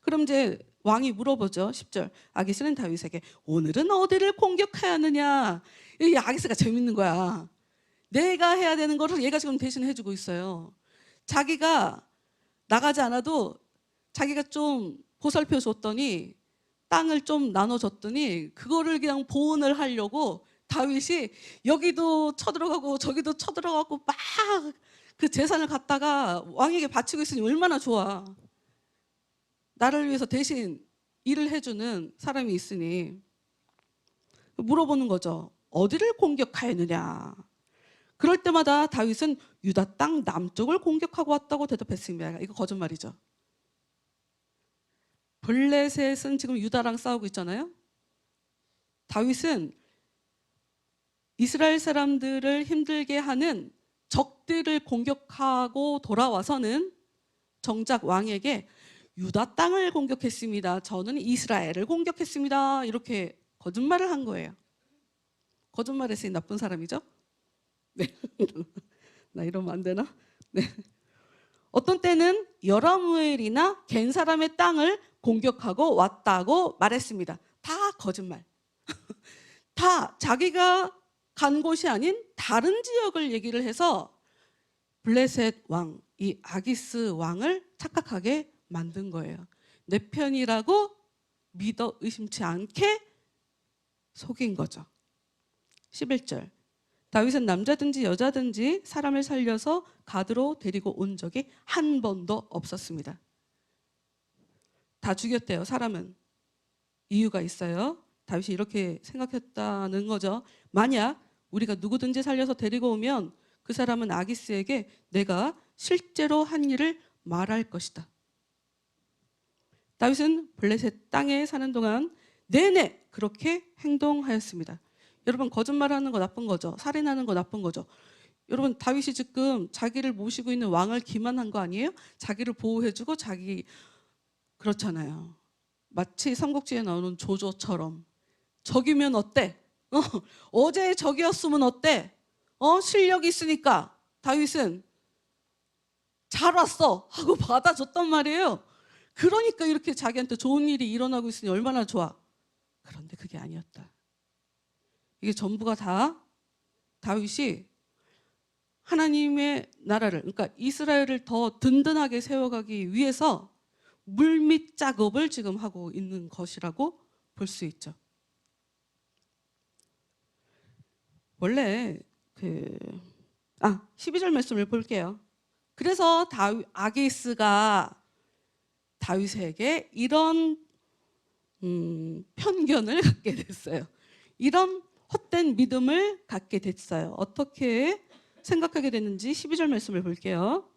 그럼 이제 왕이 물어보죠. 10절. 아기스는 다윗에게 오늘은 어디를 공격해야 하느냐. 이 아기스가 재밌는 거야. 내가 해야 되는 거를 얘가 지금 대신 해주고 있어요. 자기가 나가지 않아도 자기가 좀 보살펴 줬더니 땅을 좀 나눠줬더니 그거를 그냥 보온을 하려고 다윗이 여기도 쳐들어가고 저기도 쳐들어가고 막 그 재산을 갖다가 왕에게 바치고 있으니 얼마나 좋아. 나를 위해서 대신 일을 해주는 사람이 있으니 물어보는 거죠. 어디를 공격하였느냐. 그럴 때마다 다윗은 유다 땅 남쪽을 공격하고 왔다고 대답했습니다. 이거 거짓말이죠. 블레셋은 지금 유다랑 싸우고 있잖아요. 다윗은 이스라엘 사람들을 힘들게 하는 적들을 공격하고 돌아와서는 정작 왕에게 유다 땅을 공격했습니다. 저는 이스라엘을 공격했습니다. 이렇게 거짓말을 한 거예요. 거짓말에 쓰인 나쁜 사람이죠. 네. 나 이러면 안 되나? 네. 어떤 때는 여라무엘이나 겐 사람의 땅을 공격하고 왔다고 말했습니다. 다 거짓말. 다 자기가 간 곳이 아닌 다른 지역을 얘기를 해서 블레셋 왕, 이 아기스 왕을 착각하게 만든 거예요. 내 편이라고 믿어 의심치 않게 속인 거죠. 11절. 다윗은 남자든지 여자든지 사람을 살려서 가드로 데리고 온 적이 한 번도 없었습니다. 다 죽였대요. 사람은. 이유가 있어요. 다윗이 이렇게 생각했다는 거죠. 만약 우리가 누구든지 살려서 데리고 오면 그 사람은 아기스에게 내가 실제로 한 일을 말할 것이다. 다윗은 블레셋 땅에 사는 동안 내내 그렇게 행동하였습니다. 여러분, 거짓말하는 거 나쁜 거죠. 살인하는 거 나쁜 거죠. 여러분, 다윗이 지금 자기를 모시고 있는 왕을 기만한 거 아니에요? 자기를 보호해주고 자기 그렇잖아요. 마치 삼국지에 나오는 조조처럼 적이면 어때? 어제의 적이었으면 어때? 실력이 있으니까 다윗은 잘 왔어 하고 받아줬단 말이에요. 그러니까 이렇게 자기한테 좋은 일이 일어나고 있으니 얼마나 좋아. 그런데 그게 아니었다. 이게 전부가 다 다윗이 하나님의 나라를, 그러니까 이스라엘을 더 든든하게 세워가기 위해서 물밑 작업을 지금 하고 있는 것이라고 볼 수 있죠. 원래 12절 말씀을 볼게요. 그래서 아기스가 다윗에게 이런 편견을 갖게 됐어요. 이런 헛된 믿음을 갖게 됐어요. 어떻게 생각하게 됐는지 12절 말씀을 볼게요.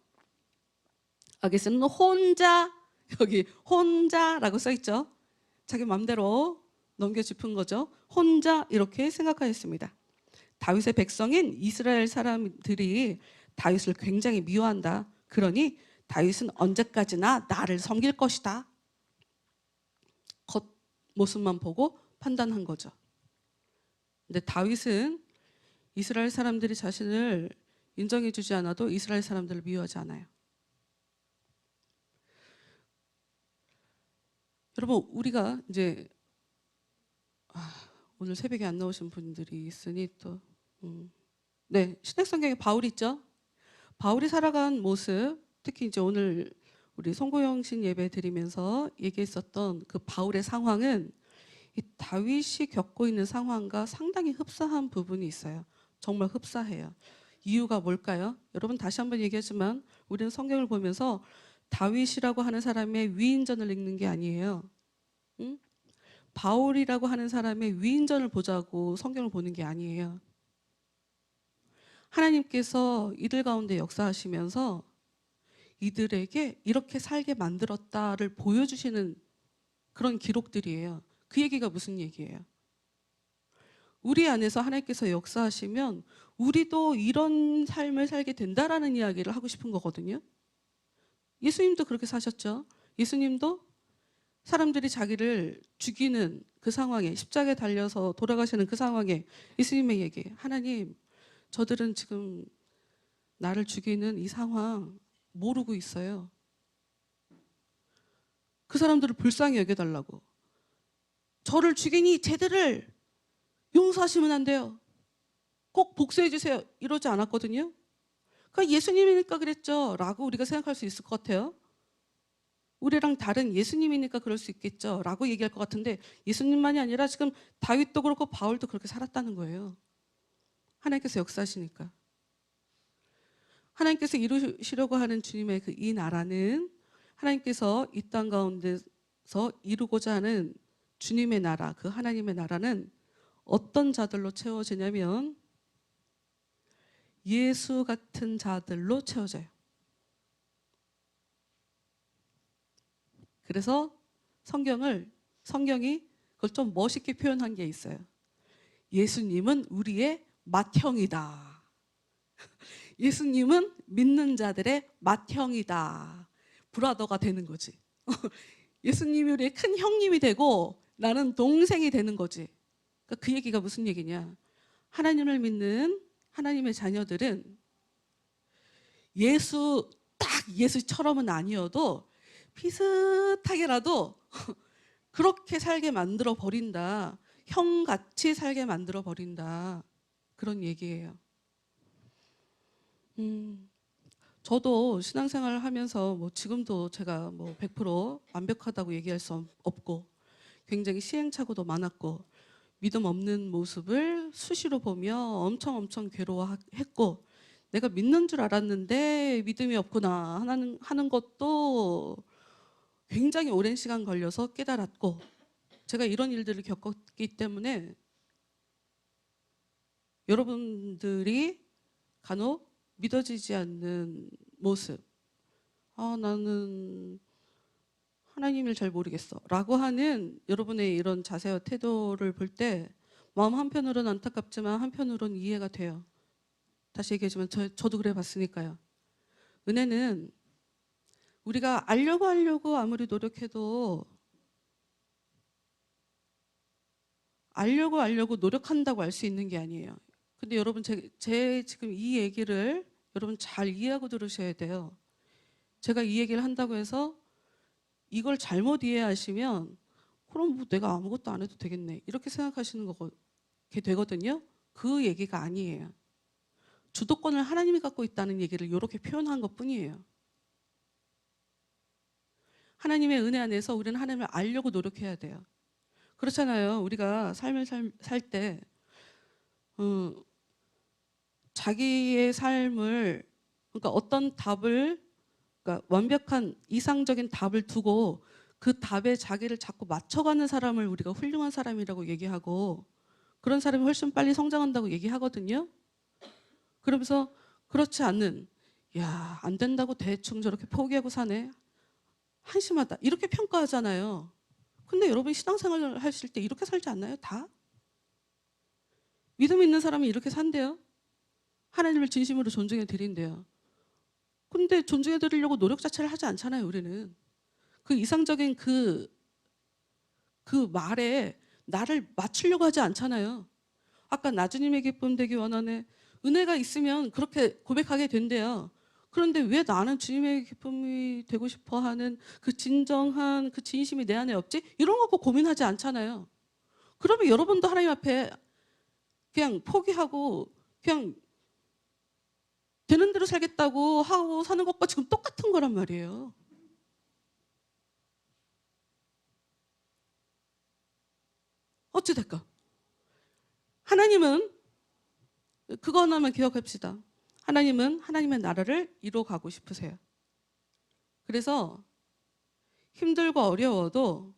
아기스는 혼자, 여기 혼자라고 써있죠. 자기 마음대로 넘겨짚은 거죠. 혼자 이렇게 생각하였습니다. 다윗의 백성인 이스라엘 사람들이 다윗을 굉장히 미워한다. 그러니 다윗은 언제까지나 나를 섬길 것이다. 겉모습만 보고 판단한 거죠. 근데 다윗은 이스라엘 사람들이 자신을 인정해 주지 않아도 이스라엘 사람들을 미워하지 않아요. 여러분, 우리가 이제 오늘 새벽에 안 나오신 분들이 있으니 또 네, 신약성경에 바울 있죠. 바울이 살아간 모습, 특히 이제 오늘 우리 송고영신 예배 드리면서 얘기했었던 그 바울의 상황은 이 다윗이 겪고 있는 상황과 상당히 흡사한 부분이 있어요. 정말 흡사해요. 이유가 뭘까요? 여러분, 다시 한번 얘기하지만 우리는 성경을 보면서 다윗이라고 하는 사람의 위인전을 읽는 게 아니에요. 응? 바울이라고 하는 사람의 위인전을 보자고 성경을 보는 게 아니에요. 하나님께서 이들 가운데 역사하시면서 이들에게 이렇게 살게 만들었다를 보여주시는 그런 기록들이에요. 그 얘기가 무슨 얘기예요? 우리 안에서 하나님께서 역사하시면 우리도 이런 삶을 살게 된다라는 이야기를 하고 싶은 거거든요. 예수님도 그렇게 사셨죠. 예수님도 사람들이 자기를 죽이는 그 상황에, 십자가에 달려서 돌아가시는 그 상황에 예수님의 얘기, 하나님, 저들은 지금 나를 죽이는 이 상황 모르고 있어요. 그 사람들을 불쌍히 여겨달라고. 저를 죽이니 쟤들을 용서하시면 안 돼요. 꼭 복수해 주세요. 이러지 않았거든요. 그러니까 예수님이니까 그랬죠 라고 우리가 생각할 수 있을 것 같아요. 우리랑 다른 예수님이니까 그럴 수 있겠죠 라고 얘기할 것 같은데, 예수님만이 아니라 지금 다윗도 그렇고 바울도 그렇게 살았다는 거예요. 하나님께서 역사하시니까. 하나님께서 이루시려고 하는 주님의 그 이 나라는, 하나님께서 이 땅 가운데서 이루고자 하는 주님의 나라, 그 하나님의 나라는 어떤 자들로 채워지냐면 예수 같은 자들로 채워져요. 그래서 성경이 그걸 좀 멋있게 표현한 게 있어요. 예수님은 우리의 맏형이다. 예수님은 믿는 자들의 맏형이다. 브라더가 되는 거지. 예수님이 우리의 큰 형님이 되고 나는 동생이 되는 거지. 그러니까 그 얘기가 무슨 얘기냐. 하나님을 믿는 하나님의 자녀들은 딱 예수처럼은 아니어도 비슷하게라도 그렇게 살게 만들어 버린다. 형같이 살게 만들어 버린다. 그런 얘기예요. 저도 신앙생활을 하면서 뭐 지금도 제가 뭐 100% 완벽하다고 얘기할 수 없고 굉장히 시행착오도 많았고 믿음 없는 모습을 수시로 보며 엄청 괴로워했고, 내가 믿는 줄 알았는데 믿음이 없구나 하는 것도 굉장히 오랜 시간 걸려서 깨달았고, 제가 이런 일들을 겪었기 때문에 여러분들이 간혹 믿어지지 않는 모습, 나는 하나님을 잘 모르겠어 라고 하는 여러분의 이런 자세와 태도를 볼 때 마음 한편으로는 안타깝지만 한편으로는 이해가 돼요. 다시 얘기하지만 저도 그래 봤으니까요. 은혜는 우리가 알려고 아무리 노력해도 알려고 노력한다고 알 수 있는 게 아니에요. 근데 여러분 제 지금 이 얘기를 여러분 잘 이해하고 들으셔야 돼요. 제가 이 얘기를 한다고 해서 이걸 잘못 이해하시면 그럼 뭐 내가 아무것도 안 해도 되겠네 이렇게 생각하시는 게 되거든요. 그 얘기가 아니에요. 주도권을 하나님이 갖고 있다는 얘기를 이렇게 표현한 것뿐이에요. 하나님의 은혜 안에서 우리는 하나님을 알려고 노력해야 돼요. 그렇잖아요. 우리가 삶을 살 때 자기의 삶을, 그러니까 어떤 답을, 그러니까 완벽한 이상적인 답을 두고 그 답에 자기를 자꾸 맞춰가는 사람을 우리가 훌륭한 사람이라고 얘기하고, 그런 사람이 훨씬 빨리 성장한다고 얘기하거든요. 그러면서 그렇지 않는, 야, 안 된다고 대충 저렇게 포기하고 사네, 한심하다 이렇게 평가하잖아요. 근데 여러분 신앙생활을 하실 때 이렇게 살지 않나요? 다? 믿음 있는 사람이 이렇게 산대요. 하나님을 진심으로 존중해 드린대요. 근데 존중해 드리려고 노력 자체를 하지 않잖아요. 우리는 그 이상적인 그 말에 나를 맞추려고 하지 않잖아요. 아까 나주님의 기쁨 되기 원하네, 은혜가 있으면 그렇게 고백하게 된대요. 그런데 왜 나는 주님의 기쁨이 되고 싶어 하는 그 진정한 그 진심이 내 안에 없지? 이런 거 고민하지 않잖아요. 그러면 여러분도 하나님 앞에 그냥 포기하고 그냥 되는 대로 살겠다고 하고 사는 것과 지금 똑같은 거란 말이에요. 어찌될까? 하나님은 그거 하나만 기억합시다. 하나님은 하나님의 나라를 이루어가고 싶으세요. 그래서 힘들고 어려워도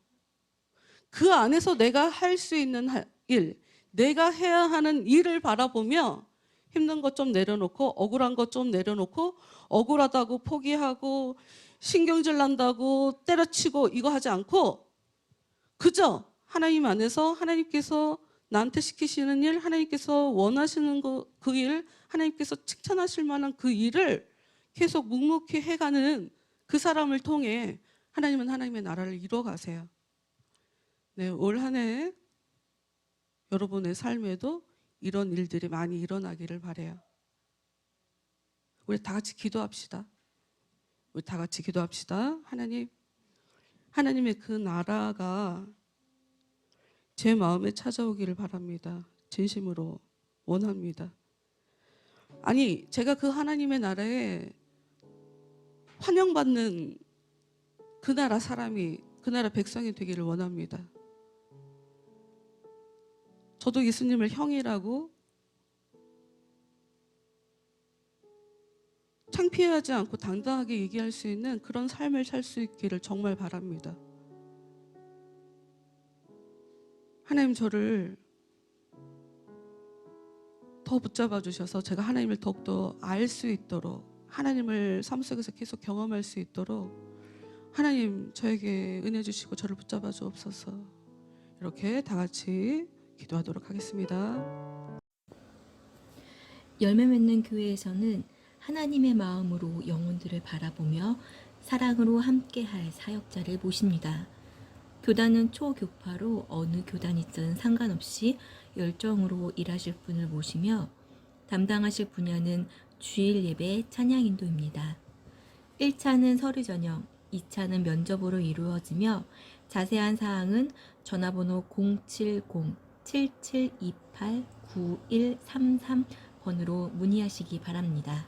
그 안에서 내가 할 수 있는 일, 내가 해야 하는 일을 바라보며 힘든 것 좀 내려놓고 억울한 것 좀 내려놓고 억울하다고 포기하고 신경질 난다고 때려치고 이거 하지 않고 그저 하나님 안에서 하나님께서 나한테 시키시는 일, 하나님께서 원하시는 그 일, 하나님께서 칭찬하실 만한 그 일을 계속 묵묵히 해가는 그 사람을 통해 하나님은 하나님의 나라를 이루어가세요. 네, 올 한 해 여러분의 삶에도 이런 일들이 많이 일어나기를 바라요. 우리 다 같이 기도합시다. 우리 다 같이 기도합시다. 하나님의 그 나라가 제 마음에 찾아오기를 바랍니다. 진심으로 원합니다. 아니, 제가 그 하나님의 나라에 환영받는 그 나라 사람이, 그 나라 백성이 되기를 원합니다. 저도 예수님을 형이라고 창피하지 않고 당당하게 얘기할 수 있는 그런 삶을 살 수 있기를 정말 바랍니다. 하나님, 저를 더 붙잡아 주셔서 제가 하나님을 더욱더 알 수 있도록, 하나님을 삶 속에서 계속 경험할 수 있도록 하나님 저에게 은혜 주시고 저를 붙잡아 주옵소서. 이렇게 다 같이 기도하도록 하겠습니다. 열매 맺는 교회에서는 하나님의 마음으로 영혼들을 바라보며 사랑으로 함께할 사역자를 모십니다. 교단은 초교파로 어느 교단이든 상관없이 열정으로 일하실 분을 모시며 담당하실 분야는 주일 예배 찬양 인도입니다. 1차는 서류 전형, 2차는 면접으로 이루어지며 자세한 사항은 전화번호 070-7728-9133번으로 문의하시기 바랍니다.